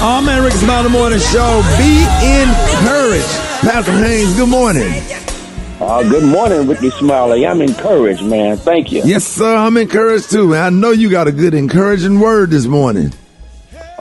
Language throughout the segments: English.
Oh, man, Rickey Smiley Morning Show. Be encouraged. Pastor Haynes, good morning. Good morning, Rickey Smiley. I'm encouraged, man. Thank you. Yes, sir. I'm encouraged, too. I know you got a good encouraging word this morning.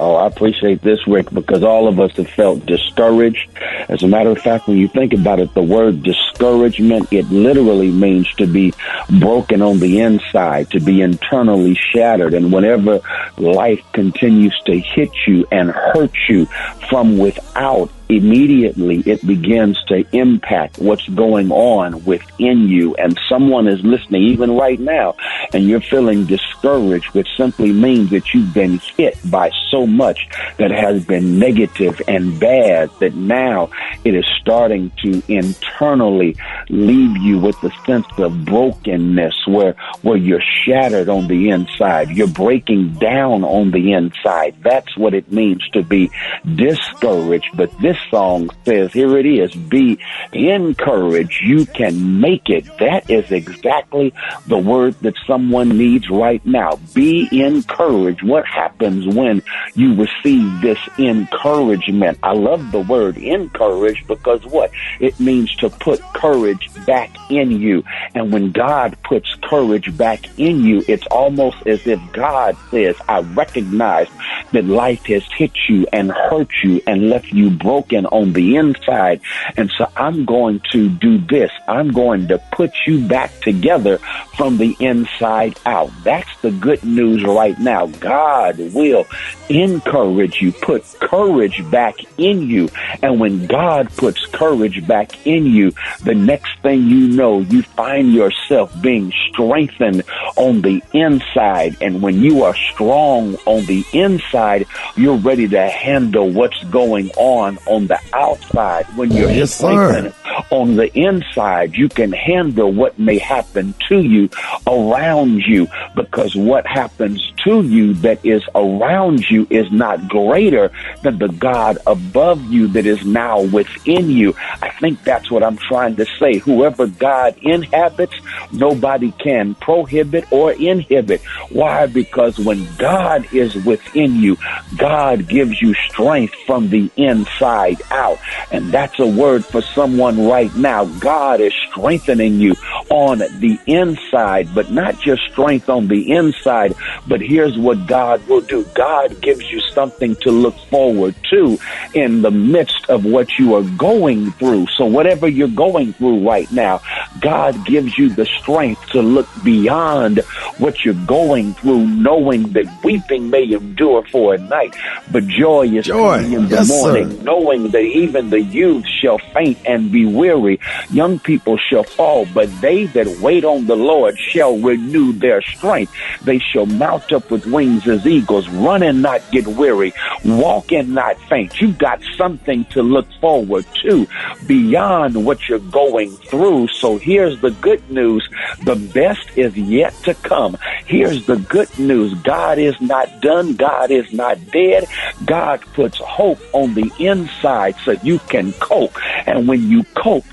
Oh, I appreciate this, Rick, because all of us have felt discouraged. As a matter of fact, when you think about it, the word discouragement, it literally means to be broken on the inside, to be internally shattered. And whenever life continues to hit you and hurt you from without, immediately it begins to impact what's going on within you. And someone is listening even right now, and you're feeling discouraged, which simply means that you've been hit by so much that has been negative and bad that now it is starting to internally leave you with a sense of brokenness where you're shattered on the inside. You're breaking down on the inside. That's what it means to be discouraged. But this song says, here it is, be encouraged. You can make it. That is exactly the word that someone needs right now. Be encouraged. What happens when you receive this encouragement? I love the word encourage because what? It means to put courage back in you. And when God puts courage back in you, it's almost as if God says, I recognize that life has hit you and hurt you and left you broken on the inside. And so I'm going to do this. I'm going to put you back together from the inside out. That's the good news right now. God will encourage you, put courage back in you. And when God puts courage back in you, the next thing you know, you find yourself being strengthened on the inside. And when you are strong on the inside, you're ready to handle what's going on the outside. When you're strengthened on the inside, you can handle what may happen to you around you, because what happens to you that is around you is not greater than the God above you that is now within you. I think that's what I'm trying to say. Whoever God inhabits, nobody can prohibit or inhibit. Why? Because when God is within you, God gives you strength from the inside out. And that's a word for someone right now. God is strengthening you on the inside, but not just strength on the inside, but here's what God will do. God gives you something to look forward to in the midst of what you are going through. So whatever you're going through right now, God gives you the strength to look beyond what you're going through, knowing that weeping may endure for a night, but joy is coming in the morning. Sir. Knowing that even the youth shall faint and be weary, young people shall fall, but they that wait on the Lord shall renew their strength. They shall mount up with wings as eagles, run and not get weary, walk and not faint. You've got something to look forward to beyond what you're going through. So here's the good news. The best is yet to come. Here's the good news. God is not done. God is not dead. God puts hope on the inside so you can cope. And when you cope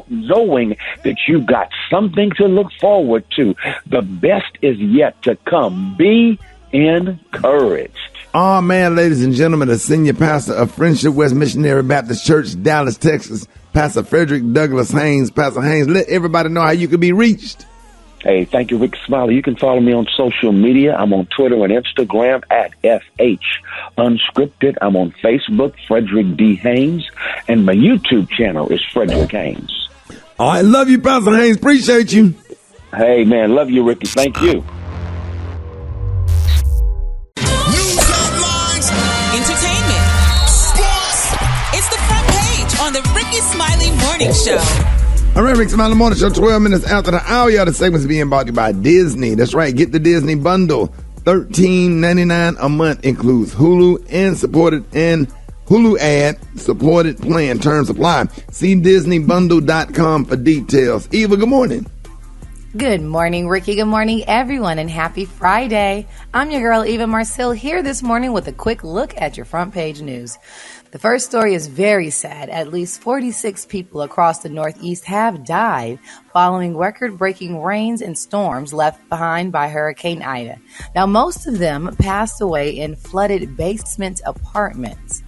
knowing that you've got something to look forward to. The best is yet to come. Be encouraged. Oh, man, ladies and gentlemen, the senior pastor of Friendship West Missionary Baptist Church, Dallas, Texas, Pastor Frederick Douglass Haynes. Pastor Haynes, let everybody know how you can be reached. Hey, thank you, Rickey Smiley. You can follow me on social media. I'm on Twitter and Instagram at FH Unscripted. I'm on Facebook, Frederick D. Haynes, and my YouTube channel is Frederick Haynes. All right, love you, Pastor Haynes. Appreciate you. Hey, man, love you, Rickey. Thank you. News headlines, entertainment, sports. It's the front page on the Rickey Smiley Morning Show. All right, Rickey Smiley Morning Show, 12 minutes after the hour. Y'all, the segment's being brought to you by Disney. That's right. Get the Disney bundle. $13.99 a month includes Hulu and Hulu ad supported plan. Terms apply. See DisneyBundle.com for details. Eva, good morning. Good morning, Ricky. Good morning, everyone, and happy Friday. I'm your girl, Eva Marcille, here this morning with a quick look at your front page news. The first story is very sad. At least 46 people across the Northeast have died following record-breaking rains and storms left behind by Hurricane Ida. Now, most of them passed away in flooded basement apartments.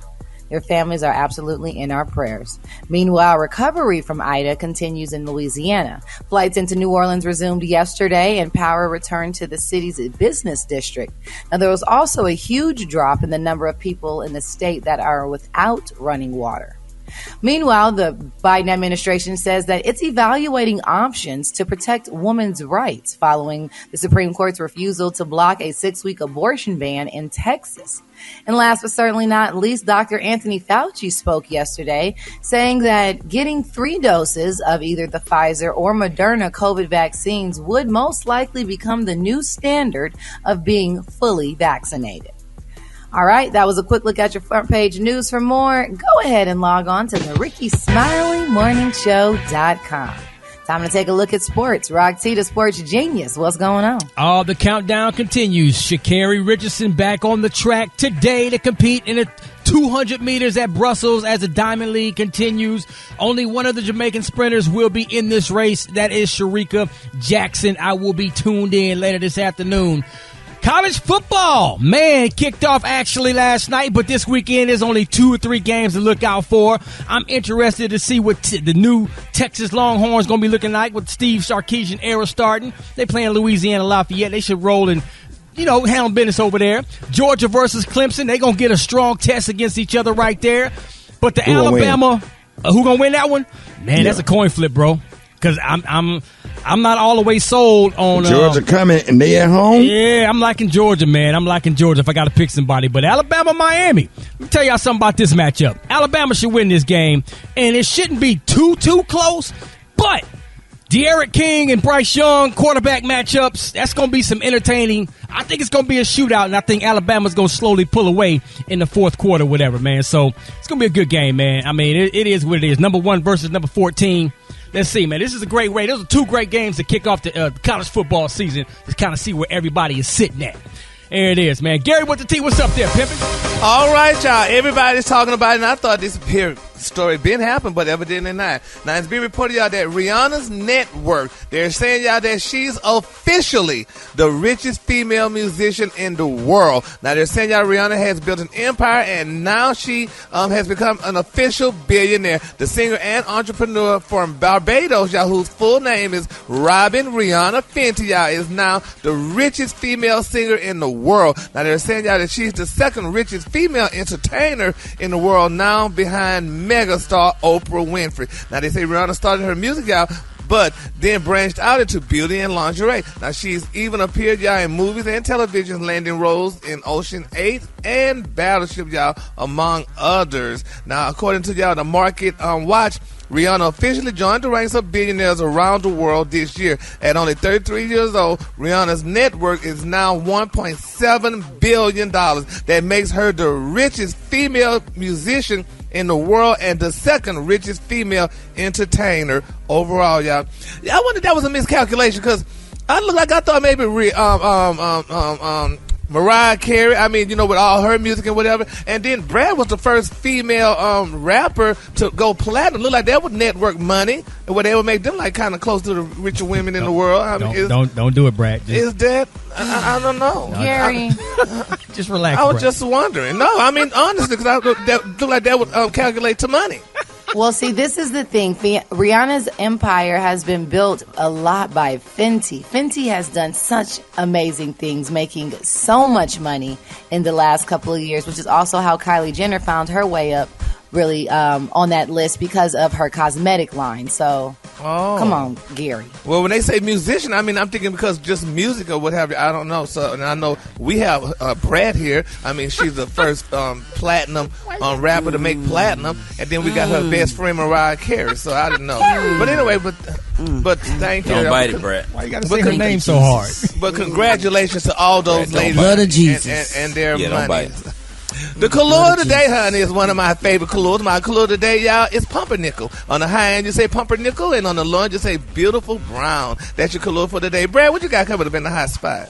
Their families are absolutely in our prayers. Meanwhile, recovery from Ida continues in Louisiana. Flights into New Orleans resumed yesterday and power returned to the city's business district. Now, there was also a huge drop in the number of people in the state that are without running water. Meanwhile, the Biden administration says that it's evaluating options to protect women's rights following the Supreme Court's refusal to block a 6-week abortion ban in Texas. And last but certainly not least, Dr. Anthony Fauci spoke yesterday saying that getting 3 doses of either the Pfizer or Moderna COVID vaccines would most likely become the new standard of being fully vaccinated. All right, that was a quick look at your front page news. For more, go ahead and log on to the RickySmileyMorningShow.com. Time to take a look at sports. Rock T, the sports genius. What's going on? Oh, the countdown continues. Sha'Carri Richardson back on the track today to compete in the 200 meters at Brussels as the Diamond League continues. Only one of the Jamaican sprinters will be in this race. That is Sharika Jackson. I will be tuned in later this afternoon. College football, man, kicked off actually last night, but this weekend there's only 2 or 3 games to look out for. I'm interested to see what the new Texas Longhorns going to be looking like with Steve Sarkisian era starting. They playing Louisiana Lafayette. They should roll and, handle business over there. Georgia versus Clemson, they going to get a strong test against each other right there. But the Alabama, who going to win that one? Man, that's a coin flip, bro. Because I'm not all the way sold on Georgia coming and they at home. Yeah, I'm liking Georgia, man. I'm liking Georgia if I got to pick somebody. But Alabama, Miami. Let me tell y'all something about this matchup. Alabama should win this game, and it shouldn't be too close. But De'Aaron King and Bryce Young quarterback matchups. That's going to be some entertaining. I think it's going to be a shootout, and I think Alabama's going to slowly pull away in the fourth quarter, whatever, man. So it's going to be a good game, man. I mean, it is what it is. Number 1 versus number 14. Let's see, man. This is a great way. Those are 2 great games to kick off the college football season to kind of see where everybody is sitting at. There it is, man. Gary, what's up there, pimpin'? All right, y'all. Everybody's talking about it, and I thought this story been happening, but evidently not. Now, it's been reported, y'all, that Rihanna's network, they're saying, y'all, that she's officially the richest female musician in the world. Now, they're saying, y'all, Rihanna has built an empire, and now she has become an official billionaire. The singer and entrepreneur from Barbados, y'all, whose full name is Robin Rihanna Fenty, y'all, is now the richest female singer in the world. Now, they're saying, y'all, that she's the second richest female entertainer in the world, now behind megastar Oprah Winfrey. Now, they say Rihanna started her music out, but then branched out into beauty and lingerie. Now, she's even appeared, y'all, in movies and television, landing roles in Ocean 8 and Battleship, y'all, among others. Now, according to, y'all, the Market Watch, Rihanna officially joined the ranks of billionaires around the world this year. At only 33 years old, Rihanna's net worth is now $1.7 billion. That makes her the richest female musician in the world and the second richest female entertainer overall, y'all. I wonder if that was a miscalculation, because I thought maybe Mariah Carey, I mean, with all her music and whatever. And then Brad was the first female rapper to go platinum. Look like that would network money, and what they would make them like kind of close to the richer women in the world. Don't do it, Brad. Is that? I don't know. Gary. Just relax, I was Brad. just wondering. No, I mean, honestly, because that look like that would calculate to money. Well, see, this is the thing. Rihanna's empire has been built a lot by Fenty. Fenty has done such amazing things, making so much money in the last couple of years, which is also how Kylie Jenner found her way up really on that list because of her cosmetic line. So, come on, Gary. Well, when they say musician, I mean, I'm thinking because just music or what have you. I don't know. So, and I know we have Brad here. I mean, she's the first platinum rapper to make platinum, and then we got her best friend Mariah Carey. So I didn't know. But anyway, but thank you. Don't bite it, Brad. Why you got to say her name so hard? But congratulations to all those ladies Blood of Jesus. and their money. Don't bite it. The color today, honey, is one of my favorite colors. My color today, y'all, is pumpernickel. On the high end, you say pumpernickel, and on the low end, you say beautiful brown. That's your color for today. Brad, what you got coming up in the hot spot?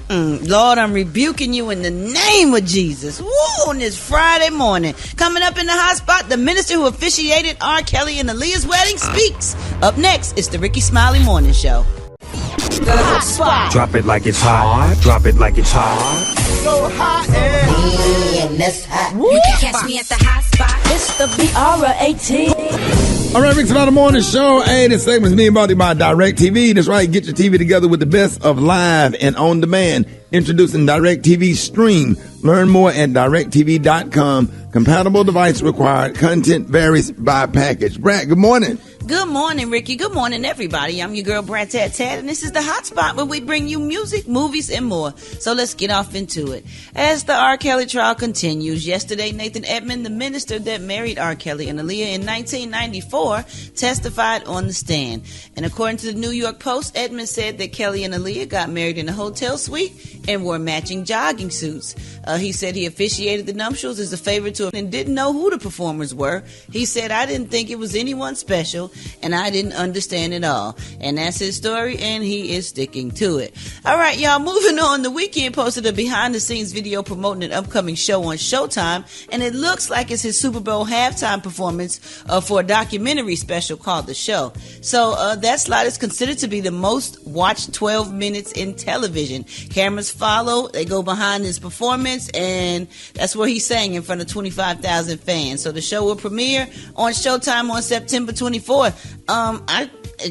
Lord, I'm rebuking you in the name of Jesus. Woo, on this Friday morning. Coming up in the hot spot, the minister who officiated R. Kelly and Aaliyah's wedding speaks. Up next, it's the Rickey Smiley Morning Show. The hot spot. Drop it like it's hot. Drop it like it's hot. So hot and that's hot. You can catch me at the hot spot. It's the BR18. All right, Rick's Smiley Morning Show. Hey, this segment is being brought to you by DirecTV. That's right, get your TV together with the best of live and on demand. Introducing DirecTV Stream. Learn more at directtv.com. Compatible device required. Content varies by package. Brad, good morning. Good morning, Ricky. Good morning, everybody. I'm your girl, Brad Tat Tat, and this is the hot spot where we bring you music, movies, and more. So let's get off into it. As the R. Kelly trial continues, yesterday, Nathan Edmond, the minister that married R. Kelly and Aaliyah in 1994, testified on the stand. And according to the New York Post, Edmond said that Kelly and Aaliyah got married in a hotel suite and wore matching jogging suits. He said he officiated the nuptials as a favor to him and didn't know who the performers were. He said, I didn't think it was anyone special, and I didn't understand it all. And that's his story, and he is sticking to it. All right, y'all, moving on. The Weeknd posted a behind-the-scenes video promoting an upcoming show on Showtime, and it looks like it's his Super Bowl halftime performance for a documentary special called The Show. So that slot is considered to be the most watched 12 minutes in television. Cameras follow, they go behind his performance, and that's where he sang in front of 25,000 fans. So the show will premiere on Showtime on September 24th.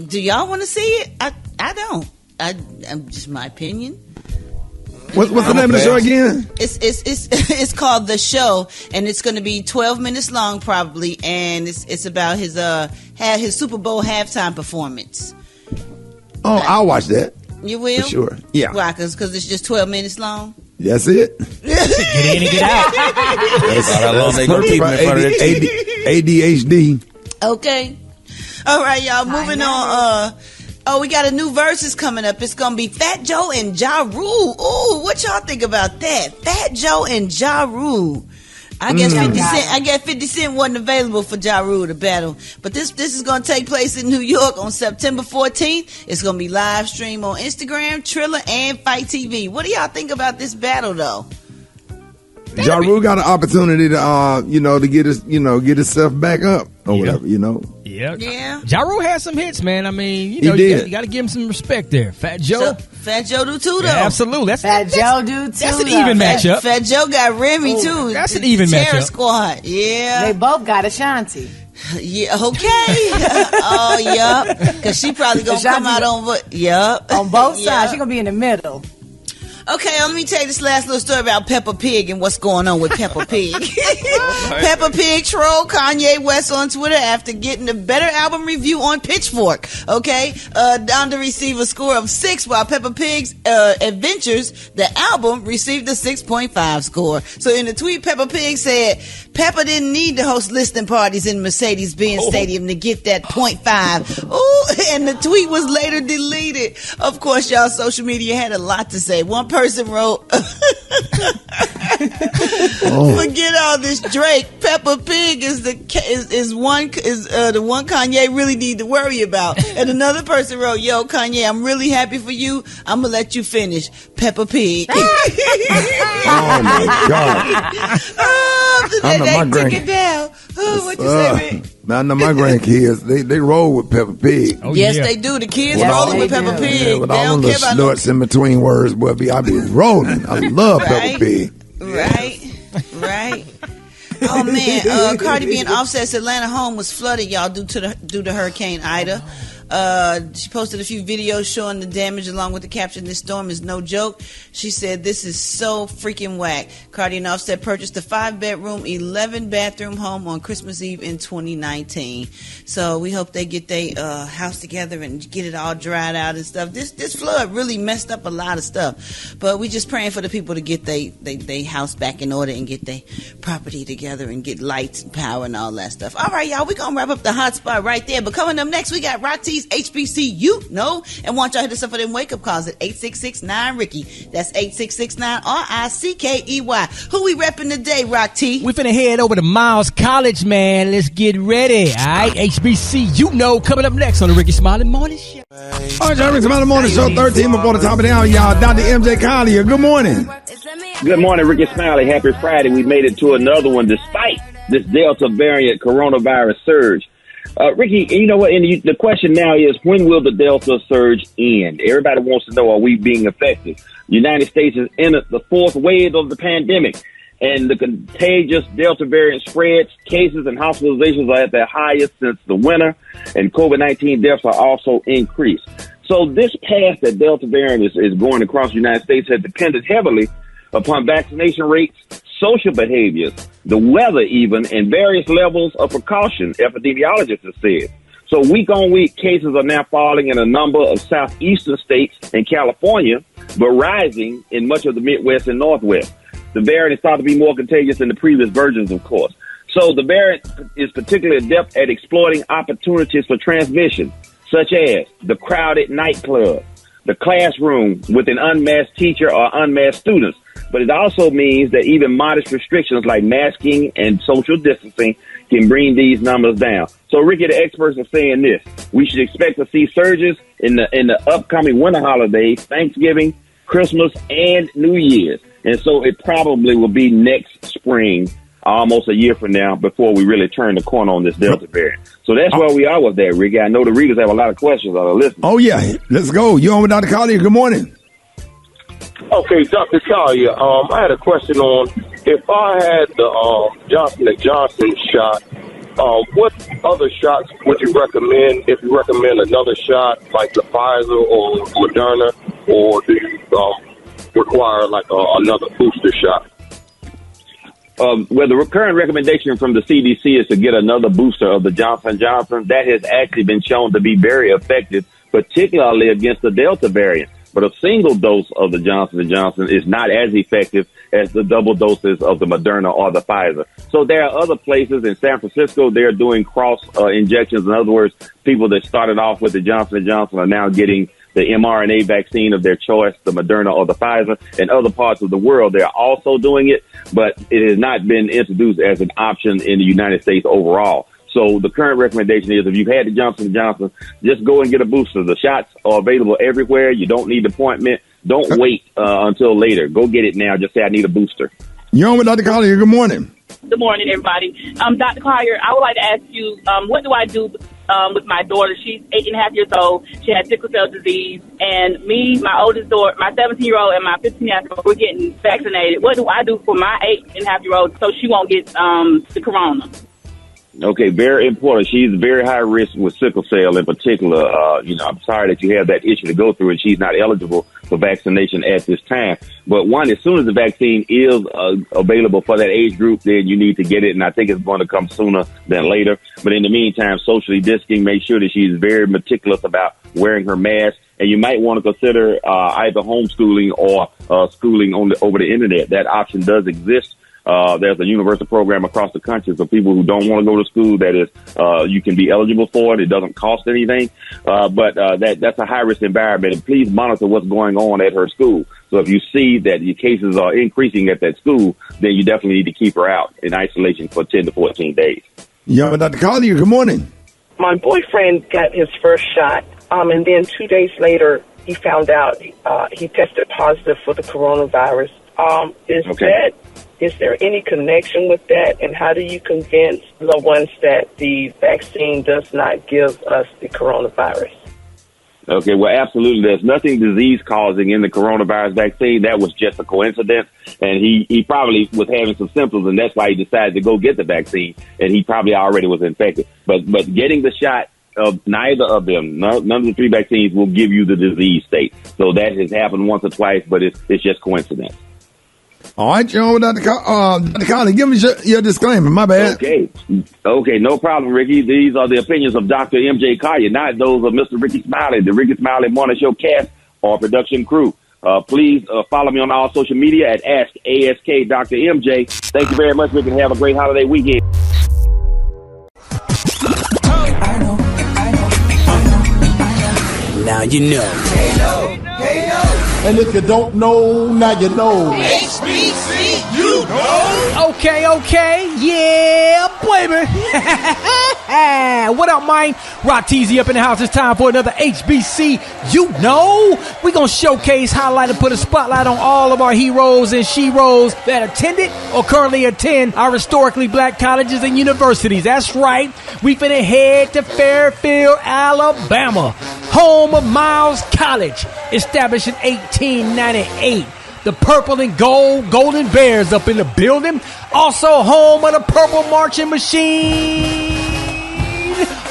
Do y'all want to see it? I don't. I'm just my opinion. What's the name of the show again? It's called The Show, and it's going to be 12 minutes long probably, and it's about his Super Bowl halftime performance. Oh, I'll watch that. You will? For sure. Yeah. Why? Because it's just 12 minutes long? That's it. Get in and get out. That's how long they gonna keep in front of the ADHD. Okay. All right, y'all. Moving on. We got a new verses coming up. It's gonna be Fat Joe and Ja Rule. Ooh, what y'all think about that? Fat Joe and Ja Rule. I guess 50 Cent wasn't available for Ja Rule to battle, but this is going to take place in New York on September 14th. It's going to be live stream on Instagram, Triller, and Fight TV. What do y'all think about this battle, though? Ja Rule got an opportunity to, to get himself back up or whatever, Yeah. Ja Rule had some hits, man. I mean, he did. You got to give him some respect there. Fat Joe. Fat Joe do too, though. Yeah, absolutely. Fat Joe do too. That's an even matchup. Fat Joe got Remy too. That's an even Terror matchup. Squad. Yeah. They both got Ashanti. Yeah. Okay. Oh, yup. Because she probably gonna come out on yup. On both sides. She gonna be in the middle. Okay, let me tell you this last little story about Peppa Pig and what's going on with Peppa Pig. Peppa Pig trolled Kanye West on Twitter after getting a better album review on Pitchfork. Okay, down to receive a score of 6, while Peppa Pig's Adventures, the album, received a 6.5 score. So in the tweet, Peppa Pig said, Peppa didn't need to host listening parties in Mercedes-Benz Stadium to get that 0.5. Ooh, and the tweet was later deleted. Of course, y'all, social media had a lot to say. One person wrote, forget all this Drake. Peppa Pig is the one Kanye really need to worry about. And another person wrote, yo, Kanye, I'm really happy for you. I'm gonna let you finish. Peppa Pig. Oh my God. They took it down. What you say, Rick? I know my grandkids, they roll with Peppa Pig. Oh, yes, they do. The kids rolling with Peppa Pig. Yeah, with they all don't the care about snorts in between words, boy, I be rolling. I love Peppa Pig. Right. Oh man, Cardi B and Offset's Atlanta home was flooded, y'all, due to Hurricane Ida. She posted a few videos showing the damage along with the caption, "This storm is no joke." She said, "This is so freaking whack." Cardi and Offset purchased a 5-bedroom, 11-bathroom home on Christmas Eve in 2019. So we hope they get their house together and get it all dried out and stuff. This flood really messed up a lot of stuff. But we just praying for the people to get they house back in order and get their property together and get lights and power and all that stuff. All right, y'all, we're going to wrap up the hot spot right there. But coming up next, we got Rock TV please, HBCU, no. And want y'all to hit us up for them wake-up calls at 866-9-RICKY. That's 866-9-RICKEY. Who we repping today, Rock T? We finna head over to Miles College, man. Let's get ready. All right, HBCU, no. Coming up next on the Rickey Smiley Morning Show. All right, Rickey Smiley Morning Show, 13 before the top of the hour, y'all. Dr. MJ Collier, good morning. Good morning, Rickey Smiley. Happy Friday. We made it to another one despite this Delta variant coronavirus surge. Ricky, you know what? And the question now is, when will the Delta surge end? Everybody wants to know, are we being affected? The United States has entered the fourth wave of the pandemic, and the contagious Delta variant spreads. Cases and hospitalizations are at their highest since the winter, and COVID-19 deaths are also increased. So this path that Delta variant is going across the United States has depended heavily upon vaccination rates, social behaviors, the weather even, and various levels of precaution, epidemiologists have said. So week on week, cases are now falling in a number of southeastern states and California, but rising in much of the Midwest and Northwest. The variant is thought to be more contagious than the previous versions, of course. So the variant is particularly adept at exploiting opportunities for transmission, such as the crowded nightclub, the classroom with an unmasked teacher or unmasked students. But it also means that even modest restrictions like masking and social distancing can bring these numbers down. So, Ricky, the experts are saying this. We should expect to see surges in the upcoming winter holidays, Thanksgiving, Christmas, and New Year's. And so it probably will be next spring, almost a year from now, before we really turn the corner on this Delta variant. So that's where we are with that, Ricky. I know the readers have a lot of questions on the list. Oh, yeah. Let's go. You on with Dr. Collier? Good morning. Okay, Dr. Collier, I had a question on if I had the Johnson & Johnson shot, what other shots would you recommend? If you recommend another shot like the Pfizer or Moderna, or do you require like another booster shot? Well, the current recommendation from the CDC is to get another booster of the Johnson & Johnson. That has actually been shown to be very effective, particularly against the Delta variant. But a single dose of the Johnson & Johnson is not as effective as the double doses of the Moderna or the Pfizer. So there are other places in San Francisco, they're doing cross injections. In other words, people that started off with the Johnson & Johnson are now getting the mRNA vaccine of their choice, the Moderna or the Pfizer. In other parts of the world, they're also doing it, but it has not been introduced as an option in the United States overall. So the current recommendation is if you've had the Johnson & Johnson, just go and get a booster. The shots are available everywhere. You don't need an appointment. Don't wait until later. Go get it now. Just say, I need a booster. You're on with Dr. Collier. Good morning. Good morning, everybody. Dr. Collier, I would like to ask you, what do I do with my daughter? She's 8.5 years old. She has sickle cell disease. And me, my oldest daughter, my 17-year-old and my 15-year-old, we're getting vaccinated. What do I do for my 8.5-year-old so she won't get the corona? Okay, very important. She's very high risk with sickle cell in particular. I'm sorry that you have that issue to go through and she's not eligible for vaccination at this time. But one, as soon as the vaccine is available for that age group, then you need to get it. And I think it's going to come sooner than later. But in the meantime, socially distancing, make sure that she's very meticulous about wearing her mask. And you might want to consider either homeschooling or schooling over the internet. That option does exist. There's a universal program across the country for people who don't want to go to school. That is, you can be eligible for it. It doesn't cost anything. But that's a high-risk environment. And please monitor what's going on at her school. So if you see that your cases are increasing at that school, then you definitely need to keep her out in isolation for 10 to 14 days. Yeah, Dr. Collier, good morning. My boyfriend got his first shot, and then 2 days later, he found out he tested positive for the coronavirus. Is there any connection with that, and how do you convince the ones that the vaccine does not give us the coronavirus? Okay, well, absolutely. There's nothing disease-causing in the coronavirus vaccine. That was just a coincidence, and he probably was having some symptoms, and that's why he decided to go get the vaccine, and he probably already was infected. But getting the shot of neither of them, none of the three vaccines will give you the disease state. So that has happened once or twice, but it's just coincidence. All right, you're on with Dr. Collier. Give me your disclaimer. My bad. Okay, no problem, Ricky. These are the opinions of Dr. MJ Collier, not those of Mr. Rickey Smiley, the Rickey Smiley Morning Show cast or production crew. Please follow me on all social media at AskASK Dr. MJ. Thank you very much, Ricky, and have a great holiday weekend. Now you know. And if you don't know, now you know. HBC, you know. Okay, yeah, baby. What up, man? Rock Teasy up in the house. It's time for another HBC. You know, we gonna showcase, highlight, and put a spotlight on all of our heroes and sheroes that attended or currently attend our historically black colleges and universities. That's right. We finna head to Fairfield, Alabama, home of Miles College, established in 1898. The purple and gold Golden Bears up in the building. Also home of the Purple Marching Machine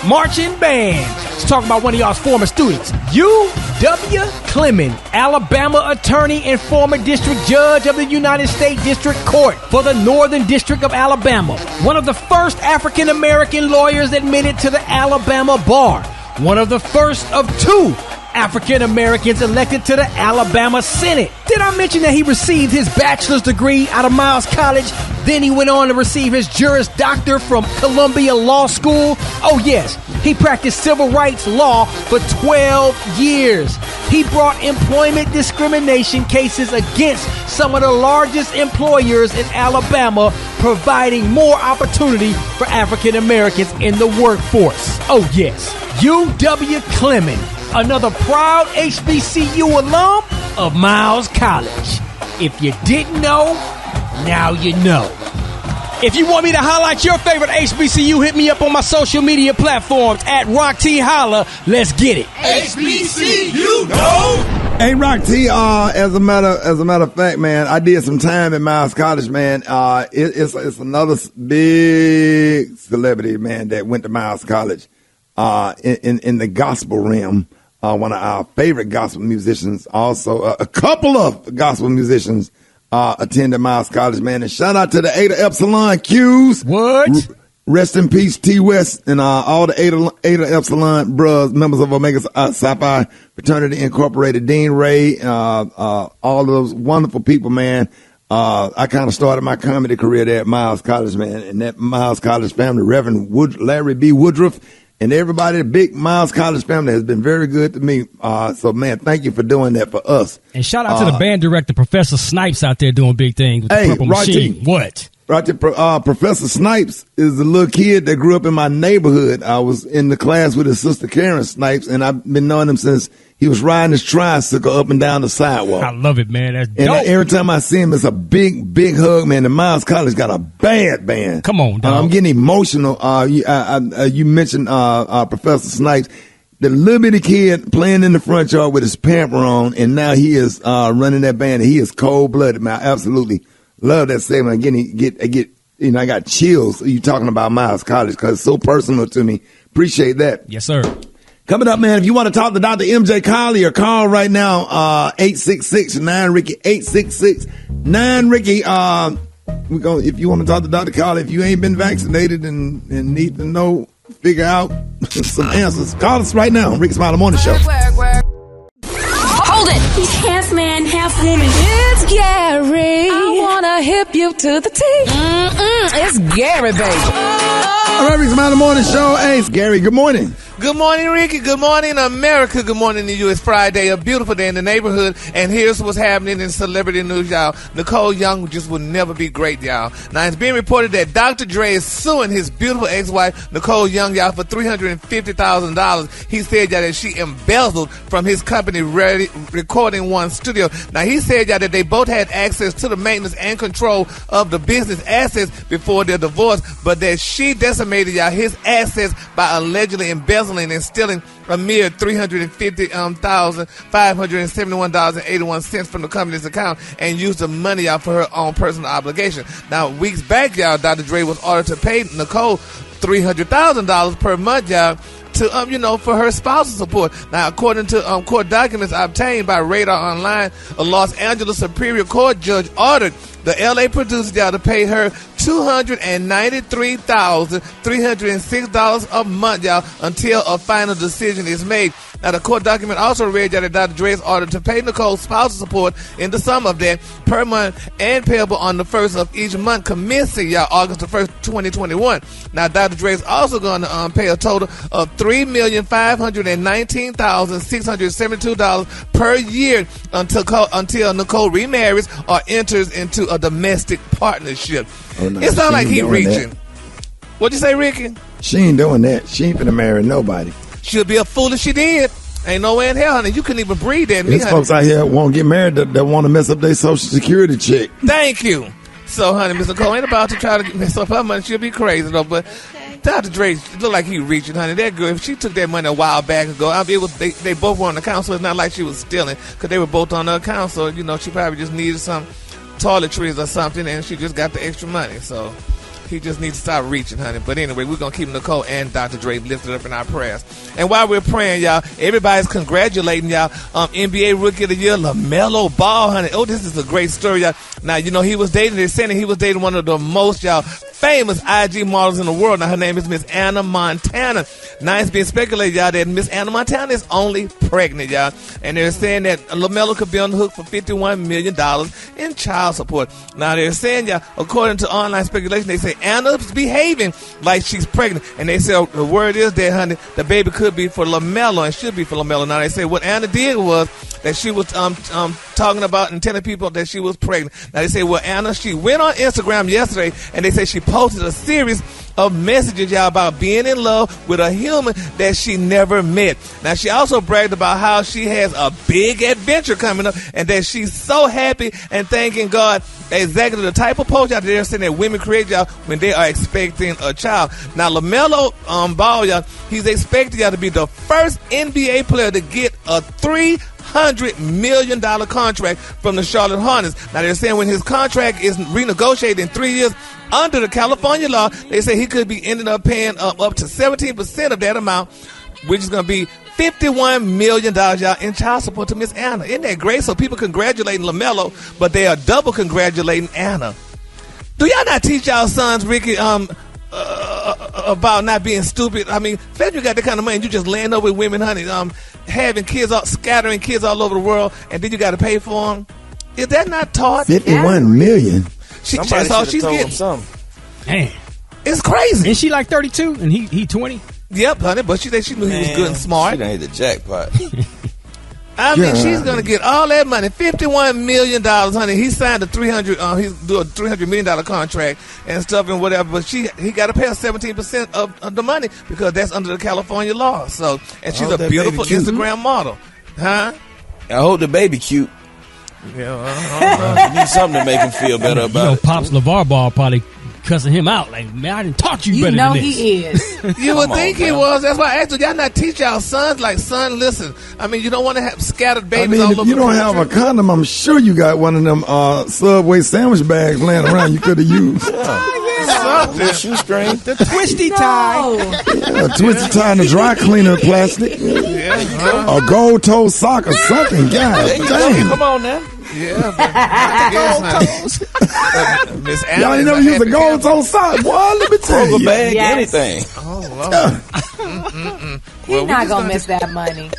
Marching Band. Let's talk about one of y'all's former students. U.W. Clemens, Alabama attorney and former district judge of the United States District Court for the Northern District of Alabama. One of the first African-American lawyers admitted to the Alabama bar. One of the first of two African Americans elected to the Alabama Senate. Did I mention that he received his bachelor's degree out of Miles College? Then he went on to receive his Juris Doctor from Columbia Law School. Oh yes, he practiced civil rights law for 12 years. He brought employment discrimination cases against some of the largest employers in Alabama, providing more opportunity for African Americans in the workforce. Oh yes, U.W. Clemens, another proud HBCU alum of Miles College. If you didn't know, now you know. If you want me to highlight your favorite HBCU, hit me up on my social media platforms at Rock T Holla. Let's get it. HBCU, know. Hey, Rock T, as a matter of fact, man, I did some time at Miles College, man. It's another big celebrity, man, that went to Miles College, in the gospel realm. One of our favorite gospel musicians, also a couple of gospel musicians attended Miles College, man. And shout out to the Eta Epsilon Qs. What? Rest in peace, T West, and all the Eta Epsilon bros, members of Omega Psi Phi Fraternity Incorporated, Dean Ray, all of those wonderful people, man. I kind of started my comedy career there at Miles College, man, and that Miles College family, Reverend Larry B. Woodruff, and everybody, the big Miles College family has been very good to me. So, man, thank you for doing that for us. And shout out to the band director, Professor Snipes, out there doing big things with the Purple Machine. What? Right there, Professor Snipes is a little kid that grew up in my neighborhood. I was in the class with his sister Karen Snipes, and I've been knowing him since he was riding his tricycle up and down the sidewalk. I love it, man. That's dope. And every time I see him, it's a big, big hug, man. The Miles College got a bad band. Come on, dog. I'm getting emotional. You mentioned Professor Snipes. The little bitty kid playing in the front yard with his pamper on, and now he is running that band. And he is cold-blooded, man. I absolutely love that segment. I got chills. You talking about Miles College because it's so personal to me. Appreciate that. Yes, sir. Coming up, man, if you want to talk to Dr. MJ Collier, call right now, 866-9-RICKY, 866-9-RICKY. If you want to talk to Dr. Collier, if you ain't been vaccinated and need to know, figure out some answers, call us right now on Rickey Smiley Morning Show. Hold it. He's half man, half woman. It's Gary. I want to hip you to the T. It's Gary, baby. All right, Rickey Smiley Morning Show. Hey, Gary, good morning. Good morning, Ricky. Good morning, America. Good morning to you. It's Friday, a beautiful day in the neighborhood. And here's what's happening in celebrity news, y'all. Nicole Young just will never be great, y'all. Now, it's being reported that Dr. Dre is suing his beautiful ex-wife, Nicole Young, y'all, for $350,000. He said, y'all, that she embezzled from his company Recording One Studio. Now, he said, y'all, that they both had access to the maintenance and control of the business assets before their divorce, but that she decimated, y'all, his assets by allegedly embezzling and stealing a mere $350,571.81 from the company's account and used the money out for her own personal obligation. Now, weeks back, y'all, Dr. Dre was ordered to pay Nicole $300,000 per month, y'all, to, for her spousal support. Now, according to court documents obtained by Radar Online, a Los Angeles Superior Court judge ordered the L.A. producer, y'all, to pay her $293,306 a month, y'all, until a final decision is made. Now, the court document also read that Dr. Dre is ordered to pay Nicole spousal support in the sum of that per month and payable on the first of each month, commencing, y'all, August the 1st, 2021. Now, Dr. Dre is also going to pay a total of $3,519,672 per year until Nicole remarries or enters into a domestic partnership. Oh, no, it's not like he reaching. That. What'd you say, Ricky? She ain't doing that. She ain't finna marry nobody. She'll be a fool if she did. Ain't no way in hell, honey. You couldn't even breathe that. These folks out here won't get married that want to mess up their Social Security check. Thank you. So, honey, Mr. Cole ain't about to try to mess up her money. She'll be crazy, though. But Dr. Dre, it looked like he reaching, honey. That girl, if she took that money a while back ago, they both were on the account, so it's not like she was stealing because they were both on the account. So, she probably just needed some toiletries or something, and she just got the extra money. So he just needs to stop reaching, honey. But anyway, we're going to keep Nicole and Dr. Dre lifted up in our prayers. And while we're praying, y'all, everybody's congratulating y'all. NBA Rookie of the Year, LaMelo Ball, honey. Oh, this is a great story, y'all. Now, he was dating, they're saying he was dating one of the most, y'all, famous IG models in the world. Now, her name is Miss Anna Montana. Now, it's being speculated, y'all, that Miss Anna Montana is only pregnant, y'all. And they're saying that LaMelo could be on the hook for $51 million in child support. Now, they're saying, y'all, according to online speculation, they say Anna's behaving like she's pregnant. And they say the word is that, honey, the baby could be for LaMelo and should be for LaMelo. Now, they say what Anna did was that she was talking about and telling people that she was pregnant. Now, they say, well, Anna, she went on Instagram yesterday, and they say she posted a series of messages, y'all, about being in love with a human that she never met. Now, she also bragged about how she has a big adventure coming up and that she's so happy and thanking God. Exactly the type of post out there saying that women create, y'all, when they are expecting a child. Now, LaMelo Ball, y'all, he's expecting y'all to be the first NBA player to get a $300 million contract from the Charlotte Hornets. Now, they're saying when his contract is renegotiated in 3 years under the California law, they say he could be ending up paying up to 17% of that amount, which is going to be $51 million, y'all, in child support to Miss Anna. Isn't that great? So people congratulating LaMelo, but they are double congratulating Anna. Do y'all not teach y'all sons, Ricky, about not being stupid? I mean, if you got that kind of money, you just land up with women, honey, having kids, scattering kids all over the world, and then you got to pay for them. Is that not taught? $51 million. That's all she's getting. Damn. It's crazy. And she like 32 and he 20? Yep, honey, but she said she knew he was good and smart. She done hit the jackpot. I mean, she's gonna get all that money, $51 million, honey. He signed he's doing a $300 million contract and stuff and whatever. But he got to pay her 17% of the money because that's under the California law. So, and she's a beautiful Instagram model, huh? I hope the baby cute. Yeah, you need something to make him feel better about it. Pops LeVar Ball probably cussing him out like, man, I didn't taught you better than this. He is. You would think he was. That's why I asked you, y'all not teach y'all sons like, son, listen. I mean, you don't want to have scattered babies all over the if you don't have a condom, I'm sure you got one of them Subway sandwich bags laying around you could have used. The shoestring. The twisty tie. A twisty tie in a dry cleaner plastic. A gold toe sock or something. God damn. Come on now. Yeah, but I guess Miss Anna, y'all ain't never used a gold toe sock. Boy, let me tell you. Bag, anything. Oh, Lord. He's not going to miss that money.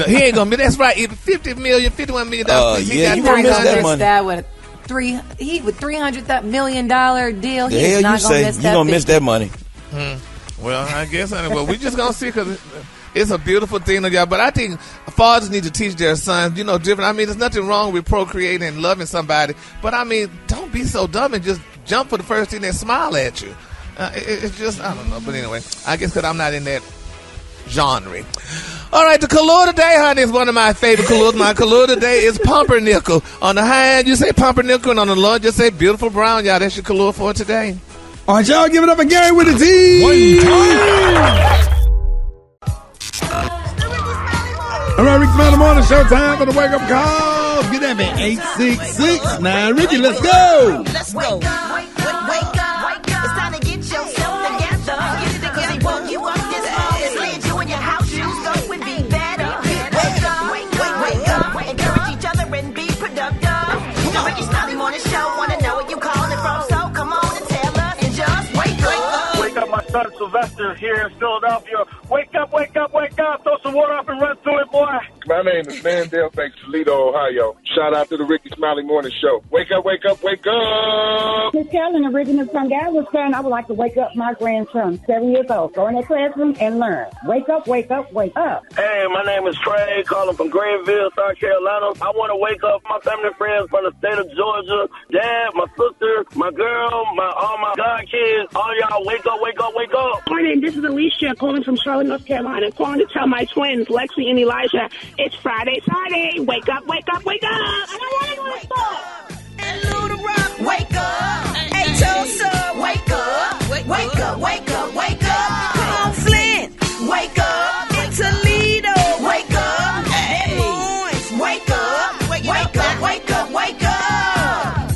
He ain't going to miss. That's right. $51 million. He gonna miss that money. That with $300 million deal. The hell you say? You gonna miss that money? Well, I guess. Well, we just gonna see because it's a beautiful thing, y'all. But I think fathers need to teach their sons, different. I mean, there's nothing wrong with procreating and loving somebody, but I mean, don't be so dumb and just jump for the first thing that smile at you. It's just, I don't know. But anyway, I guess because I'm not in that genre. All right, the color today, honey, is one of my favorite colors. My color today is pumpernickel. On the high end, you say pumpernickel, and on the low end, just say beautiful brown. Y'all, that's your color for today. All right, y'all, give it up again with the T. All right, Rickey Smiley Morning Show, time for the wake-up call. Get that man, 866. Now, Ricky, let's go. Let's go. Wake up. It's time to get yourself together. Get it together. Woke you up this morning. Slid you in your house shoes. So it be better. Wake up. Encourage each other and be productive. The Rickey Smiley Morning Show. Wanna know where you calling from? So come on and tell us and just wake up. Wake up, my son Sylvester here in Philadelphia. Wake up. Throw some water up and run through it, boy. My name is Mandel Banks, Toledo, Ohio. Shout out to the Rickey Smiley Morning Show. Wake up, wake up, wake up! Miss Carolyn, original from Galveston. I would like to wake up my grandson, 7 years old. Go in the classroom and learn. Wake up, wake up, wake up. Hey, my name is Trey, calling from Greenville, South Carolina. I want to wake up my family and friends from the state of Georgia. Dad, my sister, my girl, all my god kids. All y'all, wake up, wake up, wake up. Morning, this is Alicia calling from Charlotte, North Carolina. Calling to tell my twins, Lexi and Elijah, it's Friday. Wake up, wake up, wake up. I don't want to stop. And Luda Rock, wake up. Hey, Tulsa, wake up. Wake up, wake up, wake up. Come on, Flint, wake up. In Toledo, wake up. Hey, Moines, wake up. Wake up, wake up, wake up.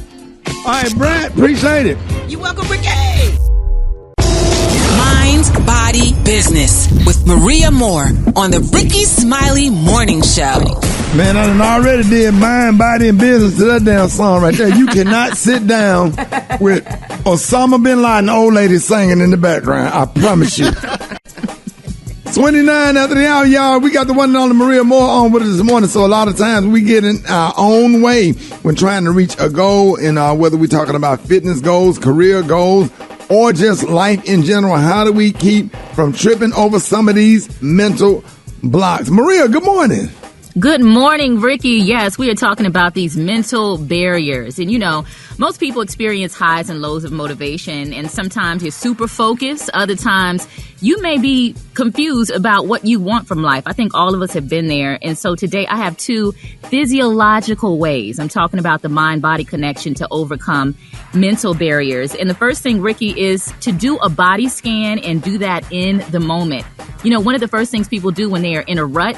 All right, Brad, appreciate it. You welcome, Ricky. Mind, body, business with Maria Moore on the Rickey Smiley Morning Show. Man, I done already did mind, body, and business to that damn song right there. You cannot sit down with Osama bin Laden, the old lady singing in the background. I promise you. 29 after the hour, y'all. We got the one and only Maria Moore on with us this morning. So a lot of times we get in our own way when trying to reach a goal, and whether we're talking about fitness goals, career goals, or just life in general. How do we keep from tripping over some of these mental blocks? Maria, good morning. Good morning, Ricky. Yes, we are talking about these mental barriers. And, you know, most people experience highs and lows of motivation. And sometimes you're super focused. Other times you may be confused about what you want from life. I think all of us have been there. And so today I have two physiological ways. I'm talking about the mind-body connection to overcome mental barriers. And the first thing, Ricky, is to do a body scan and do that in the moment. You know, one of the first things people do when they are in a rut,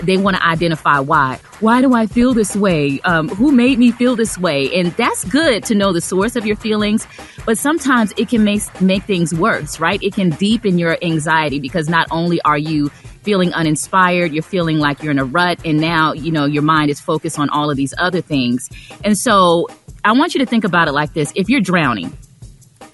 they want to identify why. Why do I feel this way? Who made me feel this way? And that's good to know the source of your feelings, but sometimes it can make things worse, right? It can deepen your anxiety because not only are you feeling uninspired, you're feeling like you're in a rut, and now, you know, your mind is focused on all of these other things. And so I want you to think about it like this. If you're drowning,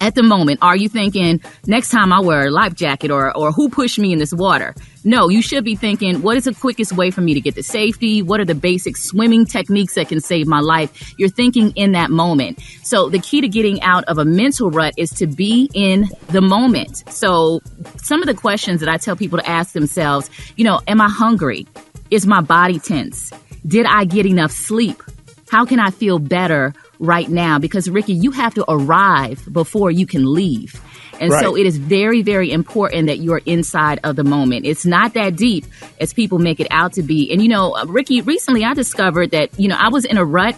at the moment, are you thinking, next time I wear a life jacket or who pushed me in this water? No, you should be thinking, what is the quickest way for me to get to safety? What are the basic swimming techniques that can save my life? You're thinking in that moment. So the key to getting out of a mental rut is to be in the moment. So some of the questions that I tell people to ask themselves, you know, am I hungry? Is my body tense? Did I get enough sleep? How can I feel better right now? Because, Ricky, you have to arrive before you can leave. And right. So it is very, very important that you're inside of the moment. It's not that deep as people make it out to be. And, you know, Ricky, recently I discovered that, you know, I was in a rut.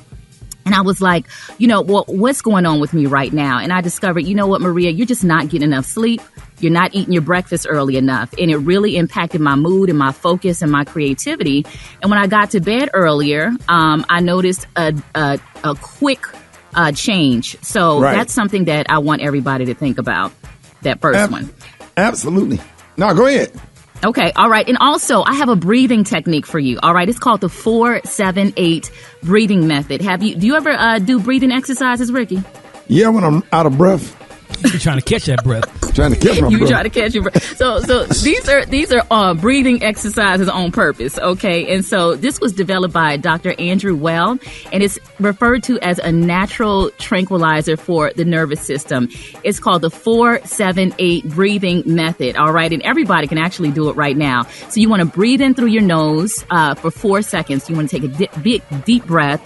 And I was like, you know, well, what's going on with me right now? And I discovered, you know what, Maria, you're just not getting enough sleep. You're not eating your breakfast early enough. And it really impacted my mood and my focus and my creativity. And when I got to bed earlier, I noticed a quick change. So right. That's something that I want everybody to think about, that first one. Absolutely. No, go ahead. Okay. All right. And also, I have a breathing technique for you. All right. It's called the 4-7-8 breathing method. Do you ever do breathing exercises, Ricky? Yeah, when I'm out of breath. You're trying to catch that breath. Trying to catch my breath. You try to catch your breath. So these are breathing exercises on purpose. Okay. And so this was developed by Dr. Andrew Well, and it's referred to as a natural tranquilizer for the nervous system. It's called the 4-7-8 breathing method. All right. And everybody can actually do it right now. So you want to breathe in through your nose for 4 seconds. You want to take a deep breath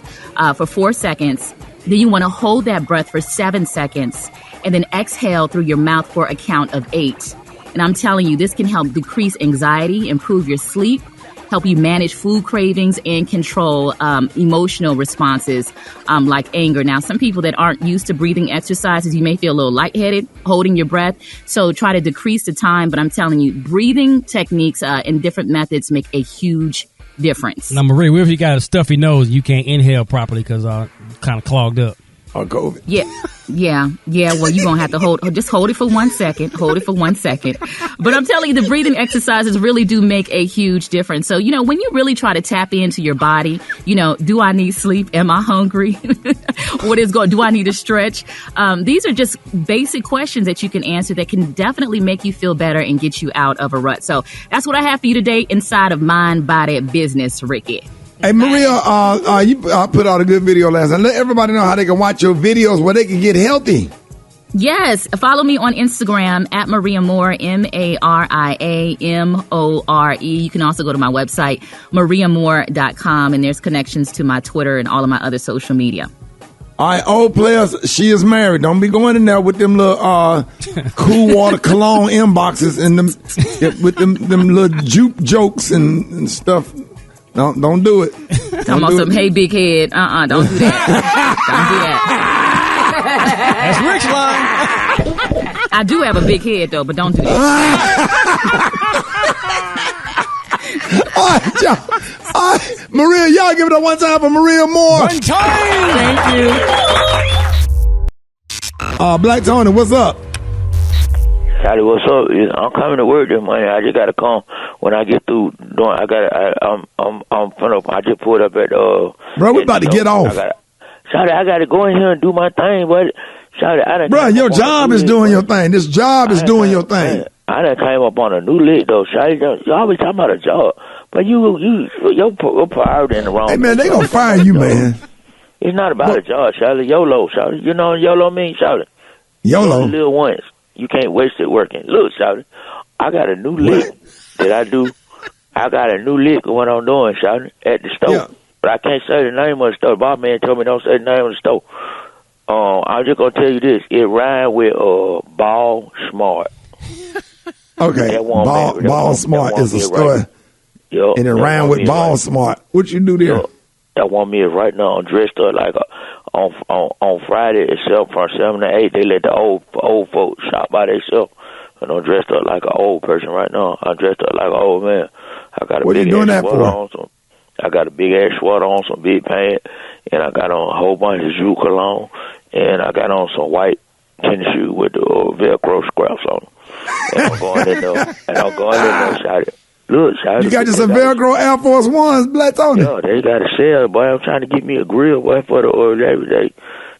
for 4 seconds. Then you want to hold that breath for 7 seconds and then exhale through your mouth for a count of 8. And I'm telling you, this can help decrease anxiety, improve your sleep, help you manage food cravings, and control emotional responses like anger. Now, some people that aren't used to breathing exercises, you may feel a little lightheaded holding your breath. So try to decrease the time. But I'm telling you, breathing techniques and different methods make a huge difference. Now, Marie, what if you got a stuffy nose, you can't inhale properly because kind of clogged up? Or COVID. Yeah. Well, you're going to have to hold it for 1 second. Hold it for 1 second. But I'm telling you, the breathing exercises really do make a huge difference. So, when you really try to tap into your body, do I need sleep? Am I hungry? Do I need to stretch? These are just basic questions that you can answer that can definitely make you feel better and get you out of a rut. So that's what I have for you today inside of Mind, Body, Business, Ricky. Hey, Maria, you put out a good video last night. Let everybody know how they can watch your videos where they can get healthy. Yes. Follow me on Instagram at Maria Moore, MariaMore. You can also go to my website, mariamoore.com, and there's connections to my Twitter and all of my other social media. All right, old players, she is married. Don't be going in there with them little cool water cologne inboxes and them with them little juke jokes and stuff. Don't do it. Talking about some hey big head. Don't do that. Don't do that. That's Rick's line. I do have a big head though, but don't do that. All right, Maria, y'all give it up one time for Maria Moore. One time. Thank you. Black Tony, what's up? Howdy, what's up? I'm coming to work this morning. I just gotta come when I get through doing. I just pulled up at Bro, we about to get off. I gotta go in here and do my thing, but bro, your job is doing your thing. This job is doing your thing. I done came up on a new lick though. You always talking about a job, but your priority in the wrong. Hey man, they gonna fire you, man. It's not about a job, Shawty. YOLO, Shawty. You know what YOLO means, Shawty? YOLO. Little once. You can't waste it working. Look, Shawty, I got a new lick that I do. I got a new lick of what I'm doing, Shawty, at the store. Yeah. But I can't say the name of the store. Bob man told me don't say the name of the store. I'm just going to tell you this. It rhymes with Ball Smart. Okay, Ball Smart is a store. Right. And it rhymes with Ball Smart. What you do there? That one me is right now. I'm dressed up like on Friday itself from 7 to 8. They let the old folks shop by themselves. And I'm dressed up like an old person right now. I'm dressed up like an old man. I got a what big you doing ass that sweater for? on. I got a big ass sweater on, some big pants, and I got on a whole bunch of Joux cologne, and I got on some white tennis shoes with the Velcro scraps on them. And I'm going in there, shot it. Look, shot it. You got just some Velcro Air Force Ones, Black Tony? Yeah, they got a sale, boy. I'm trying to get me a grill, boy, for the oil every day.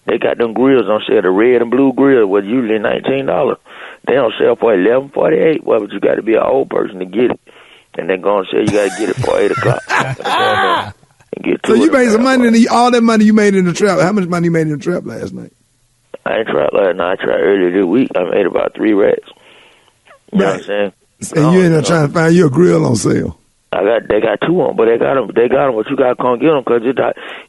They got them grills on sale, the red and blue grill was usually $19. They on sale for $11.48, boy, but you got to be an old person to get it. And they're going to say you got to get it for 8 o'clock. So you made some money, all that money you made in the trap. How much money you made in the trap last night? I ain't trapped last night. I tried earlier this week. I made about 3 racks. You know what I'm saying? And you ended up trying to find you a grill on sale. They got 2 on, but they got them, but you got to come get them because it's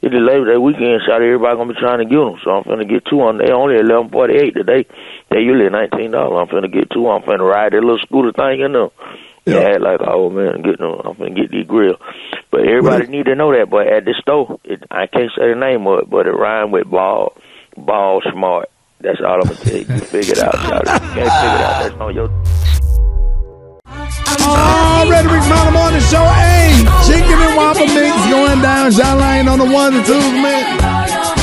the Labor Day weekend, shot. Everybody going to be trying to get them. So I'm finna get 2 on. They only $11.48 today. They usually $19. I'm finna get 2 on. I'm finna ride that little scooter thing in there. Yeah, act like, oh man, I'm finna get these grill. But everybody need to know that. But at the store, I can't say the name of it, but it rhymes with Ball Smart. That's all I'm gonna tell you. You figure it out, y'all. You can't figure it out. That's on your. Ready to Rickey Smiley Morning Show. Hey, chicken and waffle mix going down. Jalaine on the 1 and 2, man.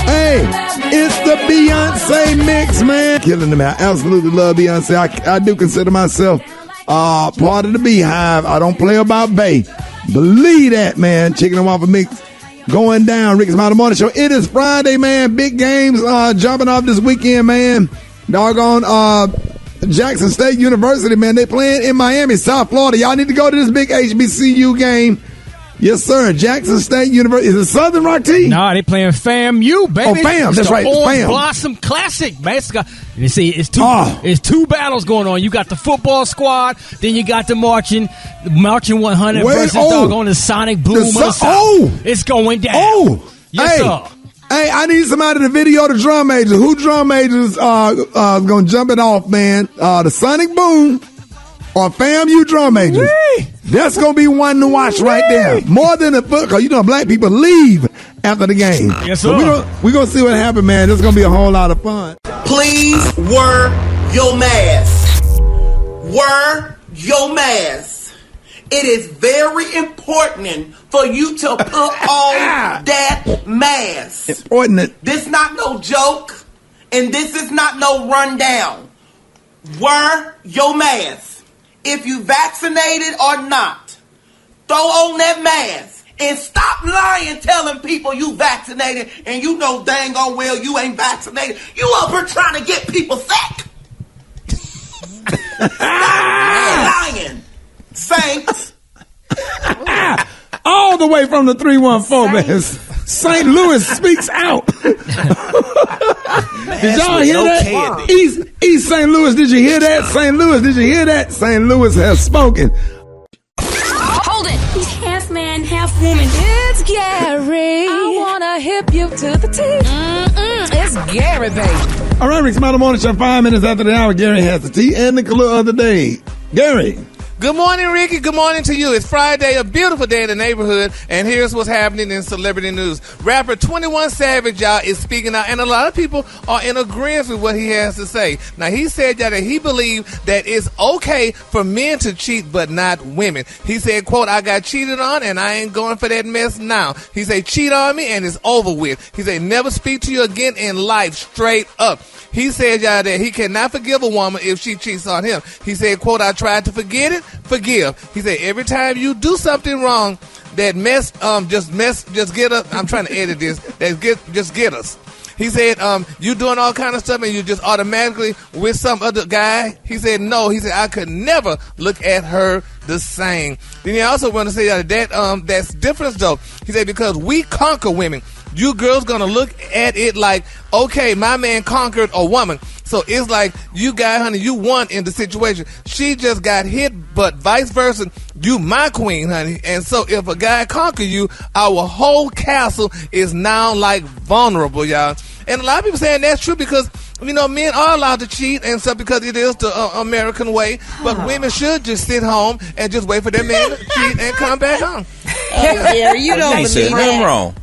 Hey, it's the Beyonce mix, man. Killing them out. I absolutely love Beyonce. I do consider myself part of the Beehive. I don't play about Bay. Believe that, man. Chicken and waffle mix going down. Rickey Smiley Morning Show. It is Friday, man. Big games jumping off this weekend, man. Doggone Jackson State University, man. They playing in Miami, South Florida. Y'all need to go to this big HBCU game. Yes, sir. Jackson State University. Is it Southern Rock T? No, they playing FAMU, baby. Oh, FAM. That's right. Orange FAM. Blossom Classic, man. You see, it's two battles going on. You got the football squad, then you got the marching 100 versus doggone the Sonic Boom of the South. It's going down. Yes, sir. Hey, I need somebody to video the drum majors. Who drum majors going to jump it off, man? The Sonic Boom or FAMU drum majors. Wee. That's going to be one to watch right there. More than the football. You know, black people leave after the game. Yes, sir. So we're going to see what happens, man. It's going to be a whole lot of fun. Please wear your mask. Wear your mask. it is very important for you to put on that mask. Important. This not no joke, and this is not no rundown. Wear your mask. If you vaccinated or not, throw on that mask and stop lying, telling people you vaccinated and you know dang on well you ain't vaccinated. You up here trying to get people sick. Stop lying, Saints. All the way from the 314, man. St. Louis speaks out. Did y'all hear that? East St. Louis, did you hear that? St. Louis, did you hear that? St. Louis has spoken. Hold it. Half man, half woman. It's Gary. I wanna hip you to the teeth. It's Gary, baby. All right, Rick Smiley Morning Show, 5 minutes after the hour. Gary has the tea and the color of the day. Gary. Good morning, Ricky. Good morning to you. It's Friday, a beautiful day in the neighborhood, and here's what's happening in celebrity news. Rapper 21 Savage, y'all, is speaking out, and a lot of people are in agreement with what he has to say. Now, he said, y'all, that he believes that it's okay for men to cheat, but not women. He said, quote, I got cheated on, and I ain't going for that mess now. He said, cheat on me, and it's over with. He said, never speak to you again in life, straight up. He said, y'all, that he cannot forgive a woman if she cheats on him. He said, quote, I tried to forget it, forgive. He said, every time you do something wrong, that just get us. I'm trying to edit this. Just get us. He said, you doing all kind of stuff and you just automatically with some other guy. He said, no. He said, I could never look at her the same. Then he also want to say that's different though. He said, because we conquer women. You girls gonna look at it like, okay, my man conquered a woman. So it's like, you guys, honey, you won in the situation. She just got hit, but vice versa, you my queen, honey. And so if a guy conquer you, our whole castle is now like vulnerable, y'all. And a lot of people saying that's true because, you know, men are allowed to cheat and stuff because it is the American way. But women should just sit home and just wait for their man to cheat and come back home. Gary, you don't believe that. Wrong.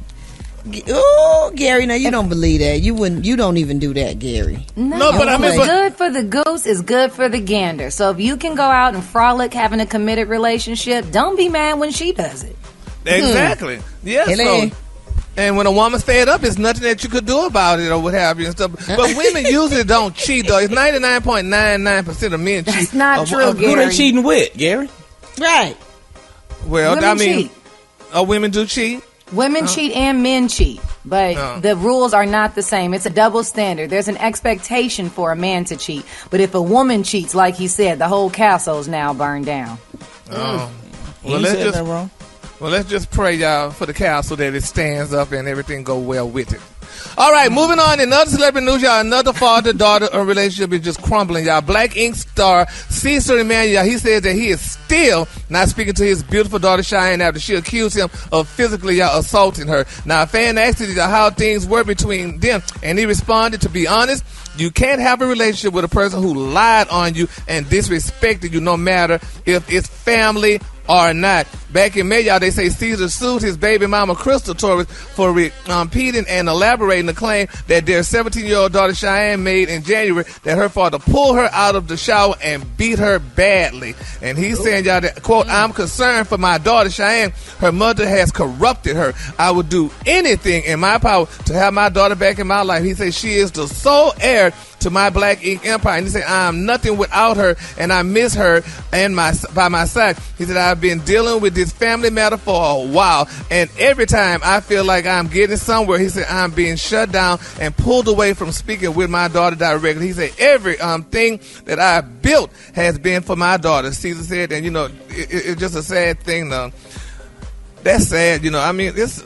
Oh, Gary, now you don't believe that. You don't even do that, Gary. No, but I mean, good for the goose is good for the gander. So if you can go out and frolic having a committed relationship, don't be mad when she does it. Exactly. Yeah. So, and when a woman's fed up, there's nothing that you could do about it or what have you and stuff. But women usually don't cheat, though. It's 99.99% of men cheat. That's not true, Gary. Who they cheating with, Gary? Right. Well, women cheat. Women do cheat. Women cheat and men cheat, but the rules are not the same. It's a double standard. There's an expectation for a man to cheat, but if a woman cheats, like he said, the whole castle is now burned down. Well, let's just pray, y'all, for the castle that it stands up and everything go well with it. All right, moving on. In other celebrity news, y'all, another father-daughter relationship is just crumbling, y'all. Black Ink star Cesar Emmanuel, he says that he is still not speaking to his beautiful daughter Cheyenne after she accused him of physically assaulting her. Now, a fan asked him how things were between them, and he responded, to be honest, you can't have a relationship with a person who lied on you and disrespected you, no matter if it's family or not. Back in May, y'all, they say Caesar sued his baby mama Crystal Torres for repeating and elaborating the claim that their 17-year-old daughter Cheyenne made in January that her father pulled her out of the shower and beat her badly. And he's saying, y'all, that, quote, I'm concerned for my daughter Cheyenne. Her mother has corrupted her. I would do anything in my power to have my daughter back in my life. He says she is the sole heir to my Black Ink empire. And he said, I'm nothing without her, and I miss her and by my side. He said, I've been dealing with this family matter for a while, and every time I feel like I'm getting somewhere, he said, I'm being shut down and pulled away from speaking with my daughter directly. He said, every thing that I built has been for my daughter, Caesar said, and, you know, it's just a sad thing, though. That's sad, you know. I mean, it's...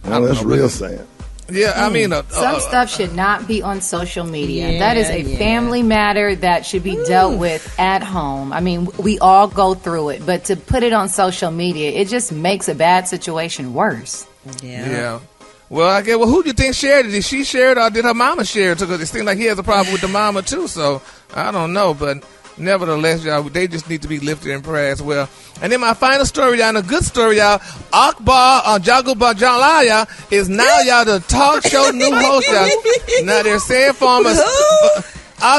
That's real sad. Yeah, I mean... some stuff should not be on social media. That is a family matter that should be dealt with at home. I mean, we all go through it, but to put it on social media, it just makes a bad situation worse. Yeah. Well, who do you think shared it? Did she share it or did her mama share it? Because it seems like he has a problem with the mama, too, so I don't know, but... Nevertheless, y'all, they just need to be lifted in prayer as well. And then my final story, y'all, and a good story, y'all. Akbar Jagubar Jalaya is now, y'all, the talk show new host, y'all. Now they're saying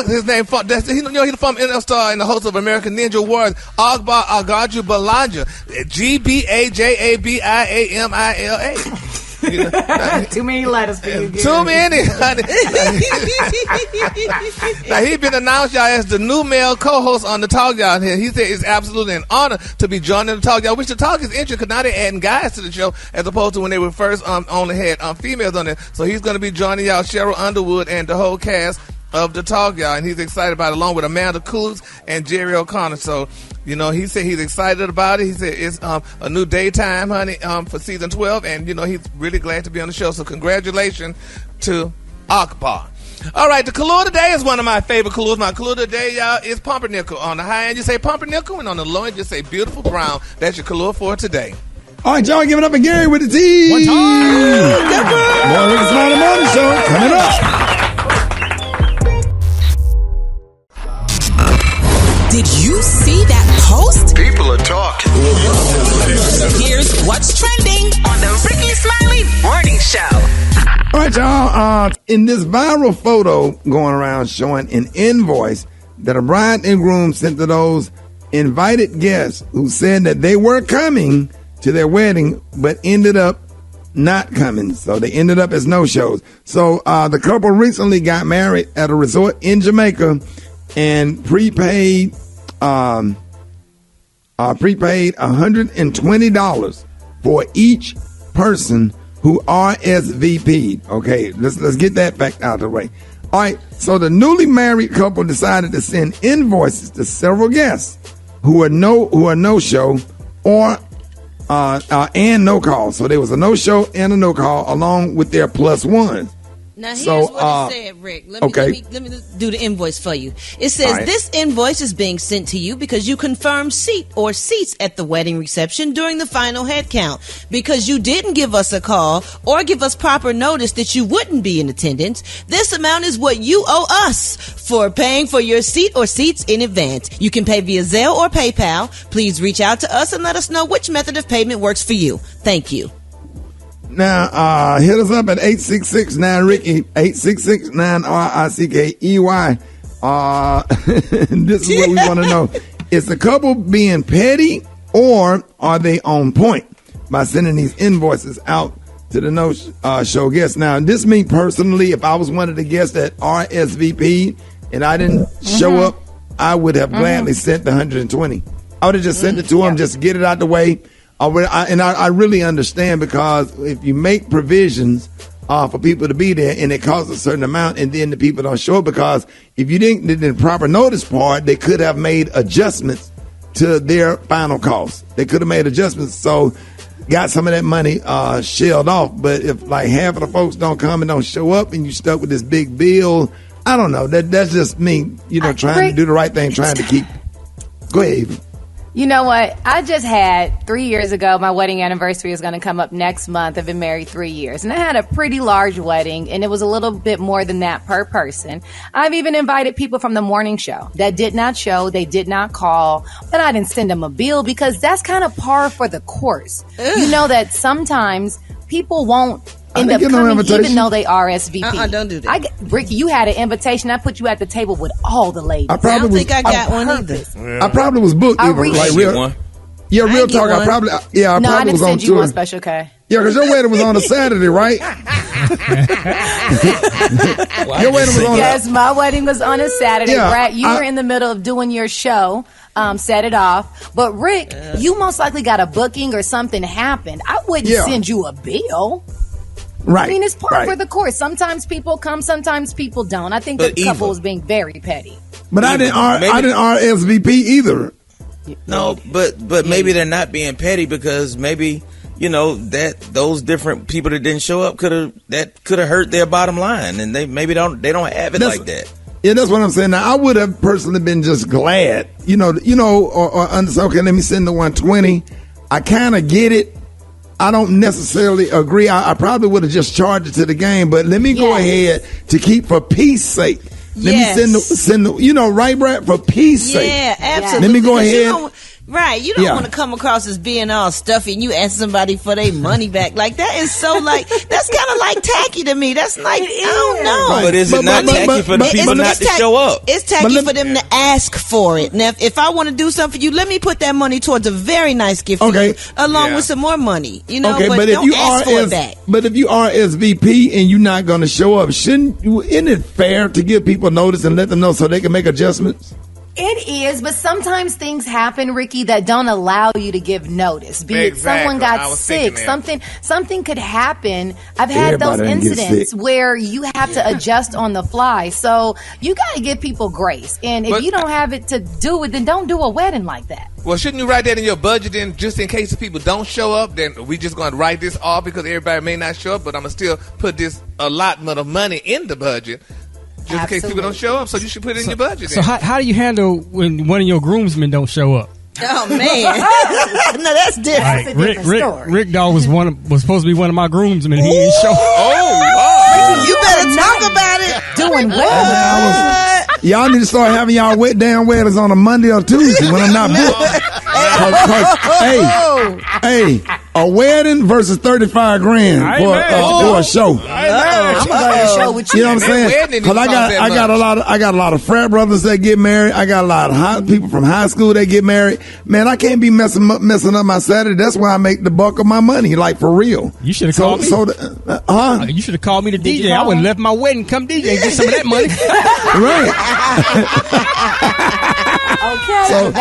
his name, he's the former NFL star and the host of American Ninja Warriors, Agba Agaju Balanja, GBAJABIAMILA. Too many letters for you. Too many. Now, he's been announced, y'all, as the new male co-host on the Talk, y'all. He said it's absolutely an honor to be joining the Talk, y'all. Which the Talk is interesting because now they're adding guys to the show as opposed to when they were first only had females on there. So he's going to be joining y'all, Cheryl Underwood, and the whole cast of the Talk, y'all, and he's excited about it, along with Amanda Coons and Jerry O'Connor. So, he said he's excited about it. He said it's a new daytime, honey, for season 12, and, he's really glad to be on the show. So congratulations to Akbar. All right, the color today is one of my favorite colors. My color today, y'all, is pumpernickel. On the high end, you say pumpernickel, and on the low end, you say beautiful brown. That's your color for today. All right, y'all, give it up for Gary with the T. One time. More Rickey Smiley Morning Show coming up. Did you see that post? People are talking. Here's what's trending on the Rickey Smiley Morning Show. All right, y'all. In this viral photo going around showing an invoice that a bride and groom sent to those invited guests who said that they were coming to their wedding but ended up not coming. So they ended up as no-shows. So the couple recently got married at a resort in Jamaica and prepaid $120 for each person who RSVP'd. Okay, let's get that fact out of the way. All right, so the newly married couple decided to send invoices to several guests who are no show or and no call. So there was a no show and a no call along with their plus ones. Now, here's what it said, Rick. Let me do the invoice for you. It says, This invoice is being sent to you because you confirmed seats at the wedding reception during the final head count. Because you didn't give us a call or give us proper notice that you wouldn't be in attendance, this amount is what you owe us for paying for your seat or seats in advance. You can pay via Zelle or PayPal. Please reach out to us and let us know which method of payment works for you. Thank you. Now, hit us up at 866-9-RICKEY, 866-9-RICKEY. This is what we want to know. Is the couple being petty or are they on point by sending these invoices out to the no-show guests? Now, this me personally, if I was one of the guests that RSVP'd and I didn't show up, I would have gladly sent the 120. I would have just sent it to them, just get it out the way. I really understand, because if you make provisions for people to be there and it costs a certain amount and then the people don't show up, because if you didn't do the proper notice part, they could have made adjustments to their final cost. They could have made adjustments, so got some of that money shelled off. But if like half of the folks don't come and don't show up and you stuck with this big bill, I don't know. That's just me, trying to do the right thing, trying to keep. Go ahead, Eva. You know what? I just had 3 years ago, my wedding anniversary is going to come up next month. I've been married 3 years. And I had a pretty large wedding, and it was a little bit more than that per person. I've even invited people from the morning show that did not show, they did not call, but I didn't send them a bill because that's kind of par for the course. Ugh. You know that sometimes people won't end up coming even though they RSVP. Don't do that. Ricky, you had an invitation. I put you at the table with all the ladies. I don't think I got one either. I probably was booked. Real talk. I probably didn't was on send you tour. one, Special K. Yeah, because your wedding was on a Saturday, right? Your wedding was on. Yes, my wedding was on a Saturday. Yeah, Brad, you were in the middle of doing your show. Set it off. But Rick, you most likely got a booking or something happened. I wouldn't send you a bill. Right. I mean, it's par for the course. Sometimes people come, sometimes people don't. I think the couple was being very petty. But I didn't RSVP either. No, but maybe they're not being petty because maybe that those different people that didn't show up could have hurt their bottom line, and they maybe don't have it like that. Yeah, that's what I'm saying. Now, I would have personally been just glad, or okay, let me send the 120. I kind of get it. I don't necessarily agree. I probably would have just charged it to the game, but let me go ahead to keep for peace sake. Let me send the right, Brad, for peace sake. Yeah, absolutely. Let me go ahead. Right, you don't want to come across as being all stuffy and you ask somebody for their money back. Like, that is so, like, that's kind of like tacky to me. That's like, I don't know. But is it not tacky for the people not to show up? It's tacky for them to ask for it. Now, if I want to do something for you, let me put that money towards a very nice gift for you, along with some more money. You know, but don't ask for it back. But if you are SVP and you're not going to show up, isn't it fair to give people notice and let them know so they can make adjustments? It is, but sometimes things happen, Ricky, that don't allow you to give notice. Be it someone got sick, something could happen. I've had those incidents where you have to adjust on the fly. So you got to give people grace. And if you don't have it to do it, then don't do a wedding like that. Well, shouldn't you write that in your budget then, just in case the people don't show up? Then we just going to write this off because everybody may not show up, but I'm going to still put this allotment of money in the budget. Just in case people don't show up, so you should put it in your budget. So how do you handle when one of your groomsmen don't show up? Oh man, no, that's different. Right. Rick Dawg was supposed to be one of my groomsmen. He didn't show up. You better talk about it. Doing well. Y'all need to start having y'all damn weddings on a Monday or Tuesday when I'm not booked. Hey, a wedding versus $35,000 for a show. I'm gonna go to the show with you. You know what I'm saying? Because I got a lot of frat brothers that get married. I got a lot of people from high school that get married. Man, I can't be messing up my Saturday. That's why I make the bulk of my money, like for real. You should have called me. You should have called me to DJ. I would have left my wedding, come DJ, and get some of that money. Okay. So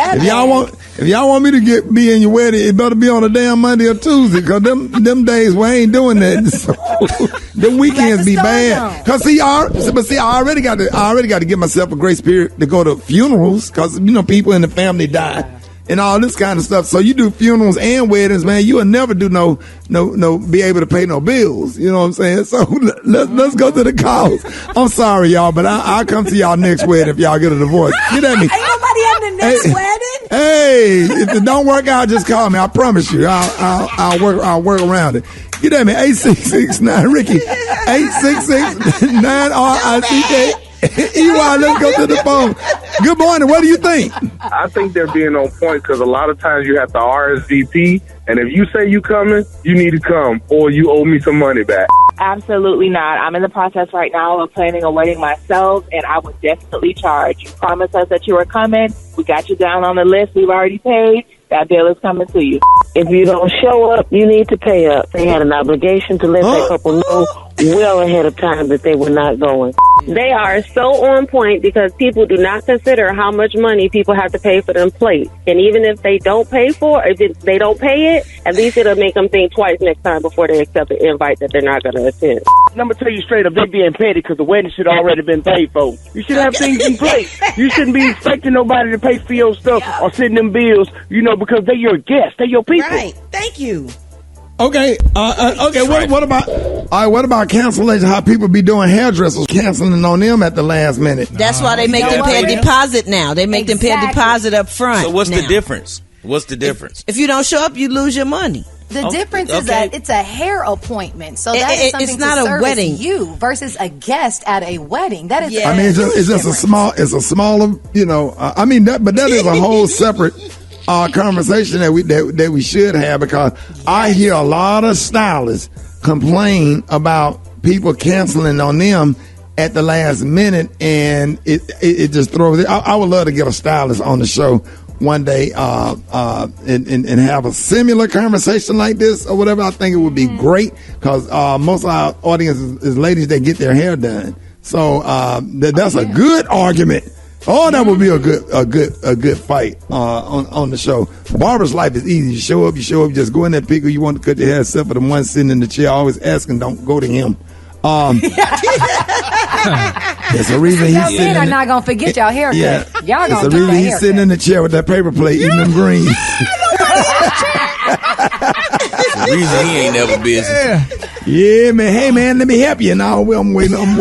if y'all want me to be in your wedding, it better be on a damn Monday or Tuesday, because them days we ain't doing that. So, them weekends be bad. Cause I already got to give myself a grace period to go to funerals, cause people in the family die. And all this kind of stuff. So you do funerals and weddings, man. You will never do no be able to pay no bills. You know what I'm saying? So let's go to the calls. I'm sorry, y'all, but I'll come to y'all next wedding if y'all get a divorce. Get at me. Ain't nobody having the next wedding. Hey, if it don't work out, just call me. I promise you, I'll work around it. Get at me. 866-9 Ricky. 866-9RICK. EY, let's go to the phone. Good morning. What do you think? I think they're being on point because a lot of times you have to RSVP, and if you say you coming, you need to come, or you owe me some money back. Absolutely not. I'm in the process right now of planning a wedding myself, and I would definitely charge. You promised us that you were coming. We got you down on the list. We've already paid. That bill is coming to you. If you don't show up, you need to pay up. They had an obligation to let that couple know well ahead of time that they were not going. They are so on point because people do not consider how much money people have to pay for them plates. And even if they don't pay they don't pay it, at least it'll make them think twice next time before they accept an invite that they're not going to attend. I'm going to tell you straight up, they being petty because the wedding should already been paid for. You should have things in place. You shouldn't be expecting nobody to pay for your stuff or send them bills, because they're your guests. They're your people. Right. Thank you. Okay. What about cancellation? How people be doing hairdressers canceling on them at the last minute? That's why they make them pay a deposit now. They make them pay a deposit up front. So what's the difference? What's the difference? If you don't show up, you lose your money. The difference is that it's a hair appointment, so that is something it's not to a service wedding. You versus a guest at a wedding. That is. I mean, it's just a smaller. But that is a whole separate conversation that we should have, because I hear a lot of stylists complain about people canceling on them at the last minute, and it just throws it. I would love to get a stylist on the show one day and have a similar conversation like this or whatever. I think it would be great, because most of our audience is ladies that get their hair done. So that's a good argument. Oh, that would be a good fight on the show. Barber's life is easy. You show up, you just go in there, pick who you want to cut your hair, except for the one sitting in the chair always asking, don't go to him. There's a reason he's sitting. Men are not gonna forget y'all haircut. Yeah, y'all gonna there's a get reason that he's haircut. sitting in the chair with that paper plate eating them greens. The reason he ain't never busy. Yeah, man. Hey, man, let me help you. Now I'm waiting on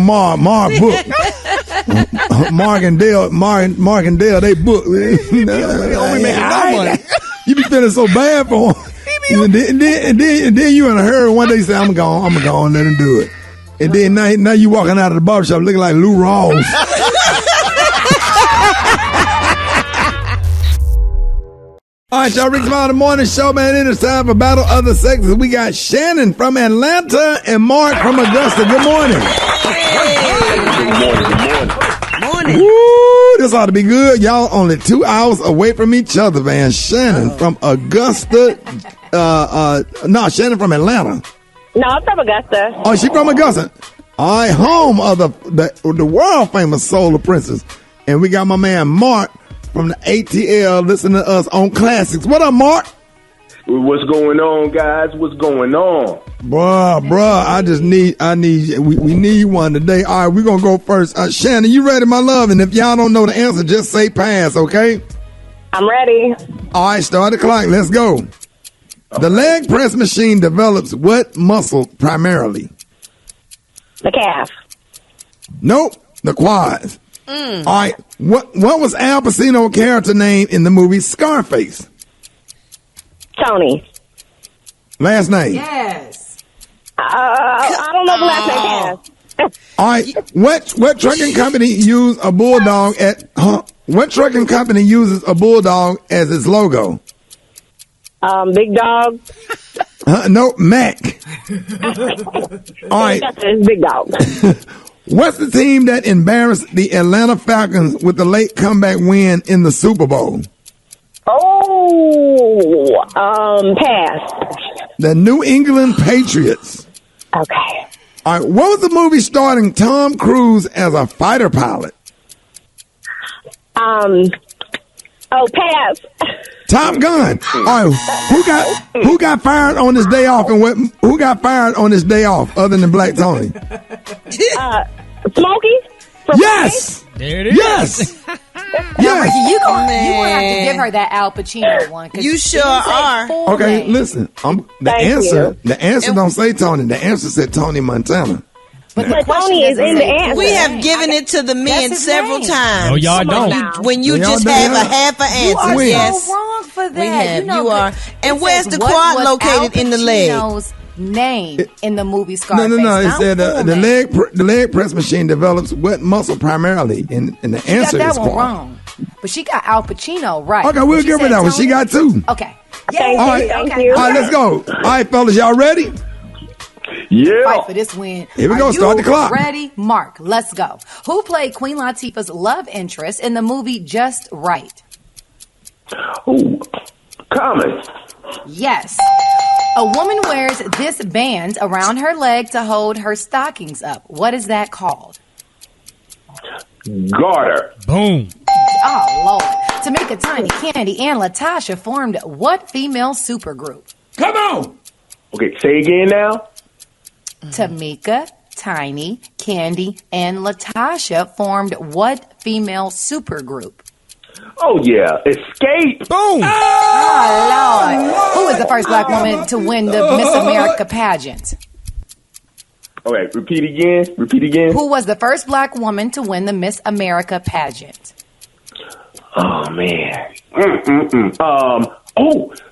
Mark book. Mark and Dale, they book. You be feeling so bad for him. And then you in a hurry one day say, I'm gonna go and let him do it. And then now you walking out of the barbershop looking like Lou Rawls. All right, y'all, Rickey Smiley Morning Show, man. It is time for Battle of the Sexes. We got Shannon from Atlanta and Mark from Augusta. Good morning. Morning. Woo, this ought to be good. Y'all only 2 hours away from each other, man. Shannon from Augusta. Shannon from Atlanta. No, I'm from Augusta. Oh, she from Augusta. All right, home of the world famous Solar Princess. And we got my man Mark from the ATL listening to us on Classics. What up, Mark? What's going on, guys? What's going on? Bruh, we need one today. All right, we're going to go first. Shannon, you ready, my love? And if y'all don't know the answer, just say pass, okay? I'm ready. All right, start the clock. Let's go. The leg press machine develops what muscle primarily? The calf. Nope, the quads. All right, what was Al Pacino's character name in the movie Scarface? Tony. Last name? Yes. I don't know the last name. Pass. All right, what trucking company used a bulldog what trucking company uses a bulldog as its logo? Big Dog. No, Mac. All right. It's Big Dog. What's the team that embarrassed the Atlanta Falcons with the late comeback win in the Super Bowl? Pass. The New England Patriots. Okay. All right, what was the movie starring Tom Cruise as a fighter pilot? Pass. Top Gun. All right, who got fired on his day off, and who got fired on his day off other than Black Tony? Smokey. Yes. There it is. Yes. Now, Ricky, you gonna have to give her that Al Pacino one. You sure are. Okay, listen. The answer don't say Tony. The answer said Tony Montana. But Tony is in the answer. We have given it to the men several times. No, y'all don't. When you just have a half an answer. You are Yes. so wrong for that. We have. You but are. And it where's says, the what quad was located in the leg? Al Pacino's name in the movie Scarface? No. It said the leg press machine develops what muscle primarily, and the answer got is that one quad. wrong. But she got Al Pacino right. Okay, we'll give her that one. She got two. Okay. Thank All you. right, let's go. All right, fellas, y'all ready? Yeah. Fight for this win. Here we go. Are Start you the clock. Ready? Mark, let's go. Who played Queen Latifah's love interest in the movie Just Right? Ooh, Common. Yes. A woman wears this band around her leg to hold her stockings up. What is that called? Garter. Boom. Oh, Lord. Tamika, Tiny, Candy, and Latasha formed what female supergroup? Come on. Okay, say again now. Tamika, Tiny, Candy, and Latasha formed what female supergroup? Oh, yeah. Escape. Boom. Oh, Lord. Who was the first black woman to win the Miss America pageant? Okay, repeat again. Who was the first black woman to win the Miss America pageant? Oh, man.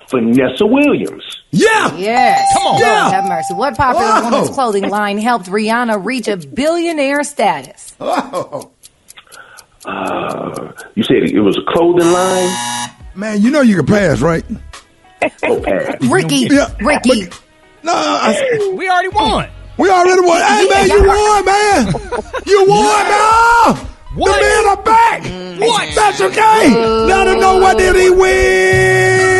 Vanessa Williams. Yeah. Yes. Come on. Lord Yeah. have mercy. What popular women's clothing line helped Rihanna reach a billionaire status? Oh. You said it was a clothing line? Man, you know you can pass, right? Oh, pass. Ricky. Yeah. Ricky. No, We already won. we already won. Hey, man, you won, man. You won, man. What? The men are back. What? That's okay. Let them know what did he win.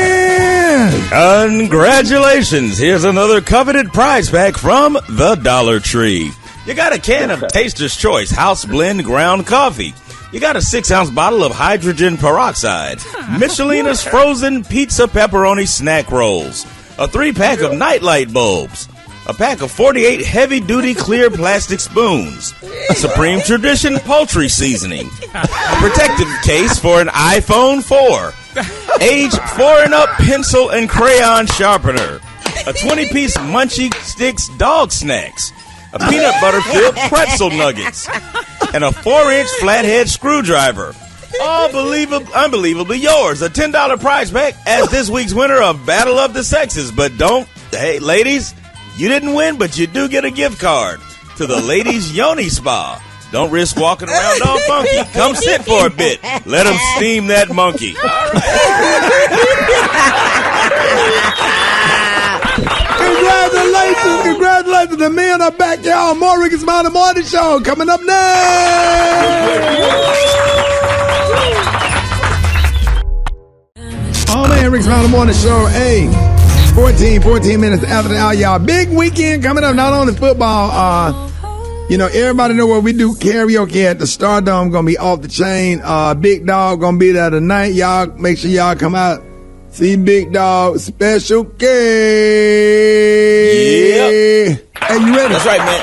Congratulations! Here's another coveted prize pack from the Dollar Tree. You got a can of Taster's Choice House Blend Ground Coffee. You got a 6-ounce bottle of hydrogen peroxide. Michelina's Frozen Pizza Pepperoni Snack Rolls. A 3-pack of nightlight bulbs. A pack of 48 heavy-duty clear plastic spoons. A Supreme Tradition poultry seasoning. A protective case for an iPhone 4. Age 4 and up pencil and crayon sharpener. A 20-piece Munchie Sticks dog snacks. A peanut butter filled pretzel nuggets. And a 4-inch flathead screwdriver. All unbelievably yours. A $10 prize pack as this week's winner of Battle of the Sexes. But hey, ladies, you didn't win, but you do get a gift card to the Ladies Yoni Spa. Don't risk walking around all funky. Come sit for a bit. Let them steam that monkey. Congratulations. The men are back, y'all. More Rickey Smiley Morning Show coming up next. Oh, man, Rickey Smiley Morning Show. Hey, 14 minutes after the hour, y'all. Big weekend coming up, not only football. Everybody know what we do. Karaoke at the Stardome. Going to be off the chain. Big Dog going to be there tonight. Y'all, make sure y'all come out. See Big Dog, Special K. Yep. Hey, you ready? That's right, man.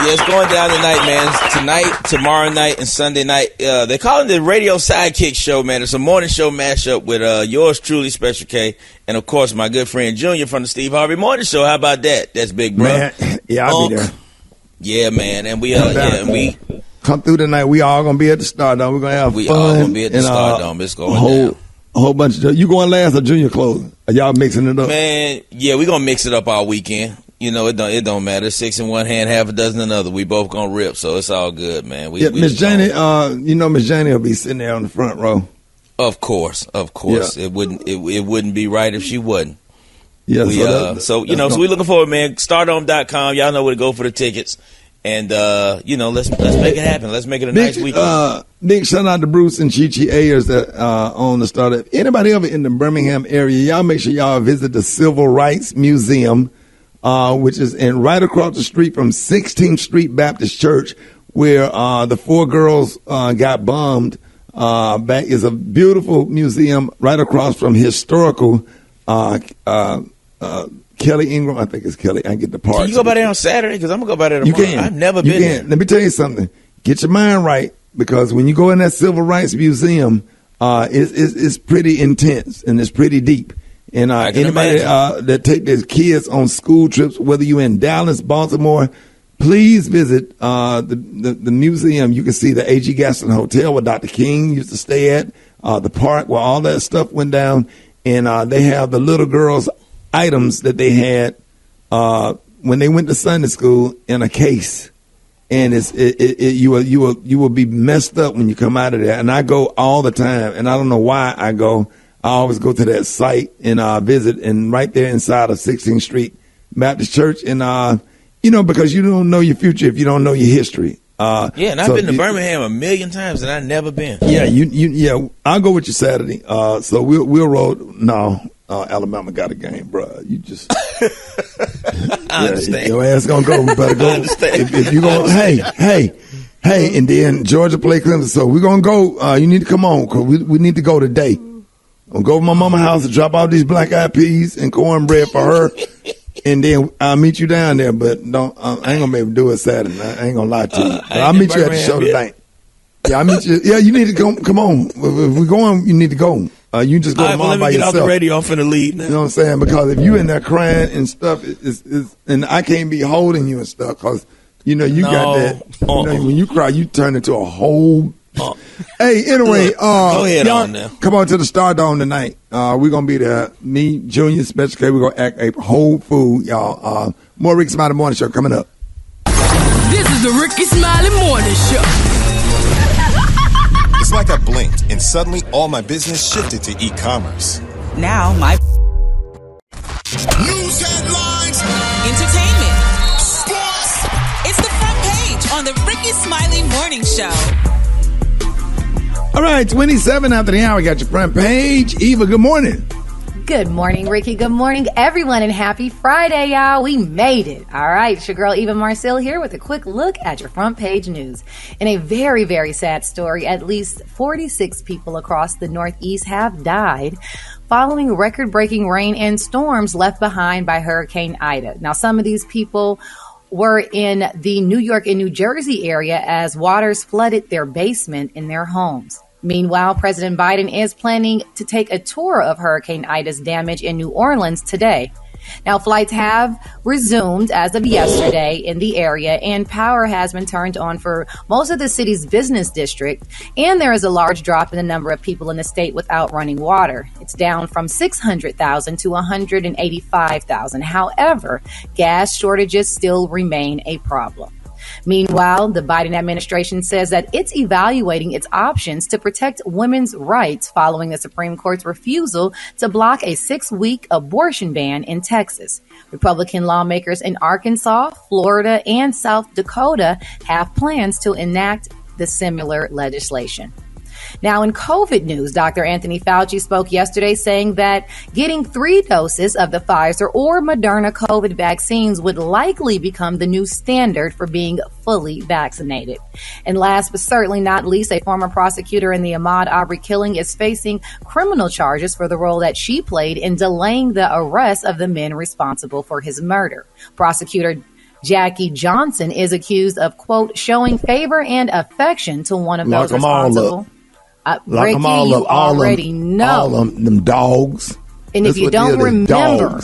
Yeah, it's going down tonight, man. Tonight, tomorrow night, and Sunday night. They call it the Radio Sidekick Show, man. It's a morning show mashup with yours truly, Special K, and of course my good friend Junior from the Steve Harvey Morning Show. How about that? That's big, bro. Man, yeah, I'll be there. Yeah, man, and we come through tonight. We all gonna be at the Stardome. We're gonna have fun. We all gonna be at the Stardome. It's going down. A whole bunch of you going last or Junior closing? Are y'all mixing it up? Man, yeah, we gonna mix it up all weekend. It don't matter. 6 in one hand, half a dozen in another. We both gonna rip, so it's all good, man. Miss Janie, Miss Janie will be sitting there on the front row. Of course. Yeah. It wouldn't be right if she wasn't. Yeah. So we looking forward, man. Stardome.com. Y'all know where to go for the tickets. And let's make it happen. Let's make it a nice weekend. Big shout out to Bruce and Chi Ayers that on the startup. Anybody ever in the Birmingham area, y'all make sure y'all visit the Civil Rights Museum, which is right across the street from 16th Street Baptist Church, where the 4 girls got bombed. Back is a beautiful museum right across from historical Kelly Ingram, I think it's Kelly. I can get the parts. Can you go by there on Saturday? Because I'm going to go by there tomorrow. You can. I've never been there. Let me tell you something. Get your mind right, because when you go in that Civil Rights Museum, it's pretty intense and it's pretty deep. And anybody that take their kids on school trips, whether you're in Dallas, Baltimore, please visit the museum. You can see the A.G. Gaston Hotel where Dr. King used to stay at, the park where all that stuff went down. And they have the little girls' items that they had when they went to Sunday school in a case, and you will be messed up when you come out of there. And I go all the time, and I don't know why I go. I always go to that site and visit, and right there inside of 16th Street Baptist Church, and because you don't know your future if you don't know your history. And I've been to Birmingham a million times, and I've never been. Yeah, I'll go with you Saturday. So we'll roll. No. Alabama got a game, bro. You just I understand. Your ass gonna go. We better go. If you gonna, hey, and then Georgia play Clemson. So we're gonna go. You need to come on, because we need to go today. I'll go to my mama's house and drop off these black eyed peas and cornbread for her, and then I'll meet you down there. But I ain't gonna be able to do it Saturday. I ain't gonna lie to you. But I'll meet you at the show tonight. Yeah, I meet you. Yeah, you need to go. Come on. If we're going, you need to go. You just go tomorrow by yourself. Let me get off the radio. I'm finna leave now. You know what I'm saying? Because if you in there crying and stuff, and I can't be holding you and stuff, because you got that. When you cry, you turn into a whole. Hey, anyway, go ahead on now. Come on to the Stardome tonight. We're gonna be there. Me, Junior, Special K. We're gonna act a whole fool, y'all. More Rickey Smiley Morning Show coming up. This is the Rickey Smiley Morning Show. It's like I blinked, and suddenly all my business shifted to e-commerce. Now my News headlines, entertainment, sports. It's the front page on the Rickey Smiley Morning Show. All right, 27 after the hour. We got your front page. Eva, good morning. Good morning, Ricky. Good morning, everyone, and happy Friday, y'all. We made it. All right, it's your girl, Eva Marcel, here with a quick look at your front page news. In a very, very sad story, at least 46 people across the Northeast have died following record-breaking rain and storms left behind by Hurricane Ida. Now, some of these people were in the New York and New Jersey area as waters flooded their basement in their homes. Meanwhile, President Biden is planning to take a tour of Hurricane Ida's damage in New Orleans today. Now, flights have resumed as of yesterday in the area, and power has been turned on for most of the city's business district, and there is a large drop in the number of people in the state without running water. It's down from 600,000 to 185,000. However, gas shortages still remain a problem. Meanwhile, the Biden administration says that it's evaluating its options to protect women's rights following the Supreme Court's refusal to block a 6-week abortion ban in Texas. Republican lawmakers in Arkansas, Florida, and South Dakota have plans to enact the similar legislation. Now, in COVID news, Dr. Anthony Fauci spoke yesterday saying that getting 3 doses of the Pfizer or Moderna COVID vaccines would likely become the new standard for being fully vaccinated. And last but certainly not least, a former prosecutor in the Ahmaud Arbery killing is facing criminal charges for the role that she played in delaying the arrest of the men responsible for his murder. Prosecutor Jackie Johnson is accused of, quote, showing favor and affection to one of those responsible. Ricky, you already know. All of them dogs. And if you don't remember,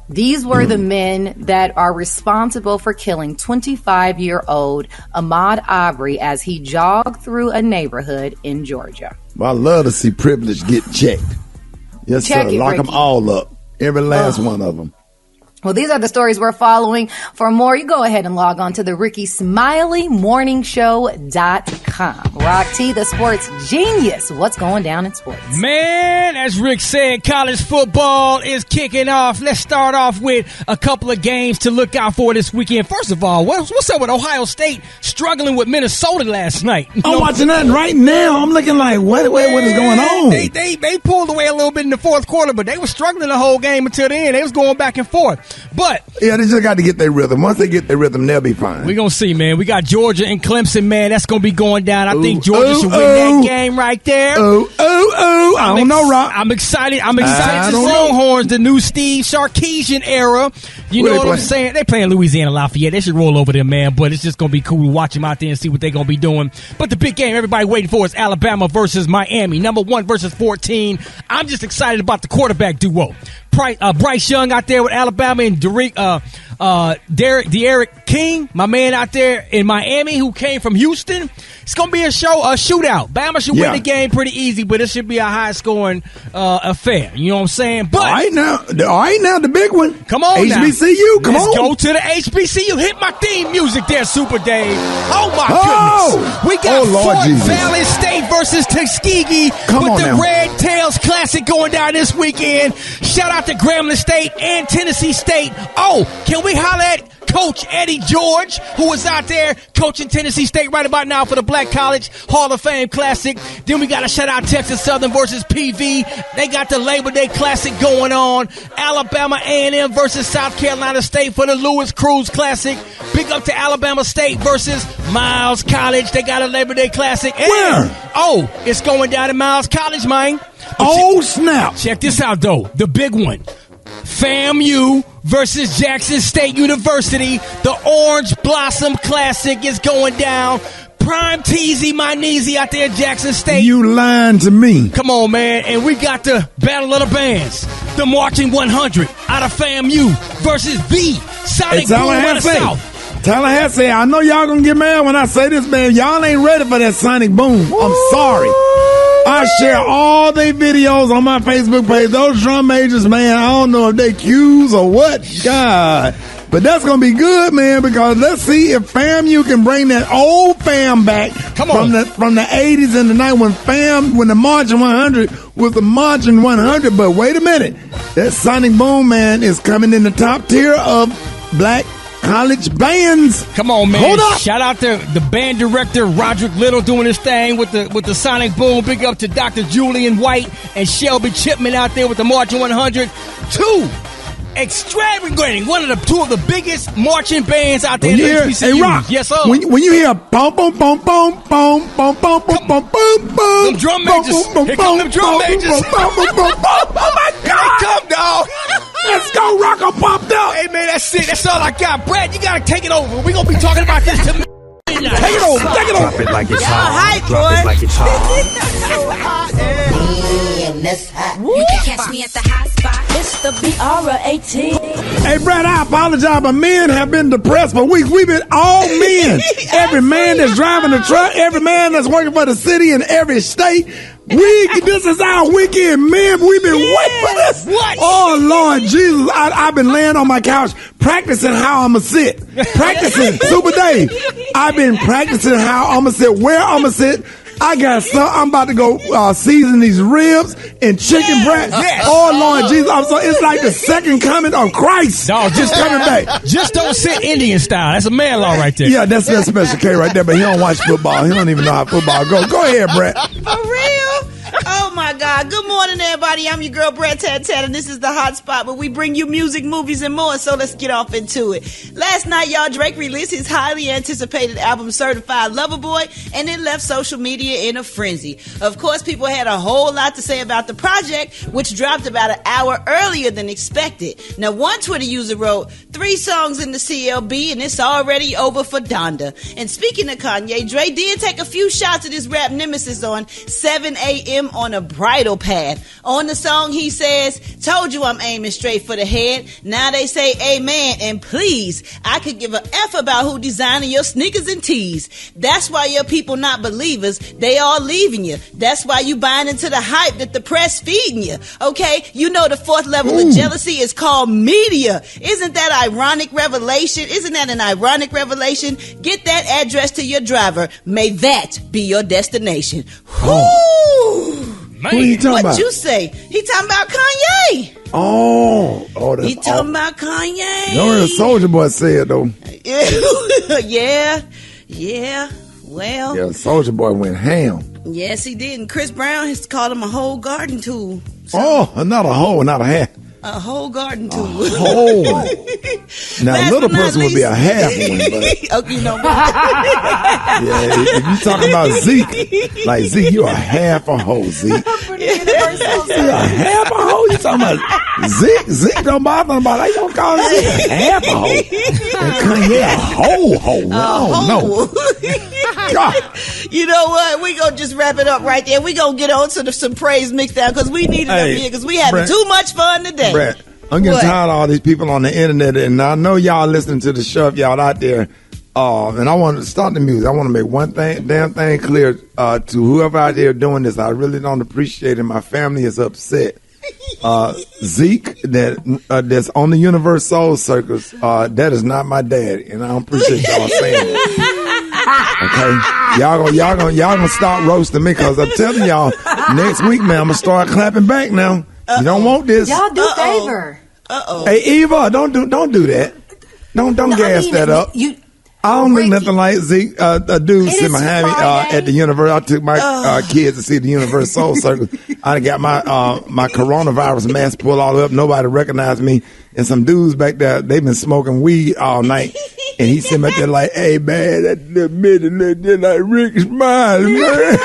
these were the men that are responsible for killing 25-year-old Ahmaud Arbery as he jogged through a neighborhood in Georgia. Well, I love to see privilege get checked. Yes, Check sir. it, Lock Ricky. them all up. Every last one of them. Well, these are the stories we're following. For more, you go ahead and log on to the Rickey Smiley Morningshow.com. Rock T, the sports genius. What's going down in sports? Man, as Rick said, college football is kicking off. Let's start off with a couple of games to look out for this weekend. First of all, what's up with Ohio State struggling with Minnesota last night? I'm watching that right now. I'm looking like, what is going on? They pulled away a little bit in the fourth quarter, but they were struggling the whole game until the end. They was going back and forth. But yeah, they just got to get their rhythm. Once they get their rhythm, they'll be fine. We're going to see, man. We got Georgia and Clemson, man. That's going to be going down. I think Georgia should win that game right there. I don't know, Rob. I'm excited. The Longhorns, the new Steve Sarkisian era. You know what I'm saying? They playing Louisiana Lafayette. They should roll over them, man. But it's just going to be cool to watch them out there and see what they're going to be doing. But the big game everybody waiting for is Alabama versus Miami. Number 1 versus 14. I'm just excited about the quarterback duo. Bryce Young out there with Alabama and Derek King, my man out there in Miami who came from Houston. It's going to be a shootout. Bama should win the game pretty easy, but it should be a high-scoring affair. You know what I'm saying? But all right now, the big one. Come on HBCU, now. Let's go to the HBCU. Hit my theme music there, Super Dave. Oh, my goodness. We got Fort Valley State versus Tuskegee with the Red Tails Classic going down this weekend. Shout out to Grambling State and Tennessee State. Oh, can we holler at Coach Eddie George, who is out there coaching Tennessee State right about now for the Black College Hall of Fame Classic. Then we got to shout out Texas Southern versus PV. They got the Labor Day Classic going on. Alabama A&M versus South Carolina State for the Lewis Cruz Classic. Big up to Alabama State versus Miles College. They got a Labor Day Classic. And, where? Oh, it's going down at Miles College, man. Snap. Check this out, though. The big one. FAMU versus Jackson State University. The Orange Blossom Classic is going down. Prime Teasy, my kneesy out there at Jackson State. You lying to me. Come on, man. And we got the Battle of the Bands. The Marching 100 out of FAMU versus the Sonic Boom out of South. Tallahassee, I know y'all gonna get mad when I say this, man. Y'all ain't ready for that Sonic Boom. I'm sorry. I share all their videos on my Facebook page. Those drum majors, man, I don't know if they cues or what. God. But that's going to be good, man, because let's see if FAMU can bring that old fam back. Come on. From the 80s and the 90s when the Marching 100 was the Marching 100. But wait a minute. That Sonic Boom, man, is coming in the top tier of black college bands. Come on, man. Hold up. Shout out to the band director, Roderick Little, doing his thing with the Sonic Boom. Big up to Dr. Julian White and Shelby Chipman out there with the Marching 100. Extravagant, two of the biggest marching bands out there in the HBCU. Hey, Rock, yes, sir. When you hear boom, boom, boom, boom, boom, boom, boom, boom, boom, boom, boom, them drum majors. Here come them drum majors. Oh my God! Here they come, dog. Let's go, Rock, I'm pumped up. Hey, man, that's it. That's all I got. Brad, you gotta take it over. We're gonna be talking about this to midnight. Take it over. Drop it like it's hot. Drop it like it's hot. that's hot. You can catch me at the hot spot. It's the BR18. Hey, Brad, I apologize, but men have been depressed for weeks. We've been all men. Every man that's driving the truck, every man that's working for the city in every state. This is our weekend, man. We've been waiting for this. What? Oh, Lord Jesus. I've been laying on my couch practicing how I'm going to sit. Practicing. Super Dave. I've been practicing how I'm going to sit, where I'm going to sit. I got some. I'm about to go season these ribs and chicken breast. Yes. Oh, Lord Jesus. It's like the second coming of Christ. Dog, just coming back. Just don't sit Indian style. That's a man law right there. Yeah, that's Special K right there, but he don't watch football. He don't even know how football goes. Go ahead, Brett. For real? Oh my God. Good morning, everybody. I'm your girl, Brett Tat, and this is the Hot Spot where we bring you music, movies, and more. So let's get off into it. Last night, y'all, Drake released his highly anticipated album, Certified Lover Boy, and it left social media in a frenzy. Of course, people had a whole lot to say about the project, which dropped about an hour earlier than expected. Now, one Twitter user wrote, 3 songs in the CLB, and it's already over for Donda. And speaking of Kanye, Dre did take a few shots at his rap nemesis on 7 a.m. on a bridle path. On the song, he says, told you I'm aiming straight for the head. Now they say amen and please. I could give a F about who designing your sneakers and tees. That's why your people not believers. They all leaving you. That's why you buying into the hype that the press feeding you. Okay? You know the 4th level of jealousy is called media. Isn't that ironic revelation? Isn't that an ironic revelation? Get that address to your driver. May that be your destination. Whoo! Man. Who are you talking about? What you say? He talking about Kanye. Oh, that's he talking about Kanye. You know what the Soldier Boy said though? yeah. Well, yeah, Soldier Boy went ham. Yes, he did. And Chris Brown has called him a whole garden tool. So, not a hoe, not a half. A whole garden tool. Now, a little person would be a half one, but okay, you know what? Yeah, if you talking about Zeke, like Zeke, you a half a hoe, Zeke. You a half a hoe? You talking about Zeke? Zeke don't bother about it. You don't call Zeke a half a hoe. And Kanye a whole hoe. No. God. You know what? We gonna just wrap it up right there. We gonna get on to some praise mixdown because we need it up here because we having too much fun today. Brett, I'm getting tired of all these people on the internet, and I know y'all listening to the show, y'all out there. And I want to start the music. I want to make one damn thing clear to whoever out there doing this. I really don't appreciate it. My family is upset. Zeke, that's on the Universe Soul Circus, that is not my daddy, and I don't appreciate y'all saying that. Okay, y'all gonna start roasting me because I'm telling y'all next week, man, I'm gonna start clapping back now. You don't want this. Y'all do favor. Hey, Eva, don't do that. Don't gas that up. I don't look nothing like Zeke. A dude sitting behind me at the Universe. I took my kids to see the Universe Soul Circle. I got my coronavirus mask pulled all up. Nobody recognized me. And some dudes back there, they've been smoking weed all night. And he's sitting back there like, hey, man, that little midget look just like Rickey Smiley, man.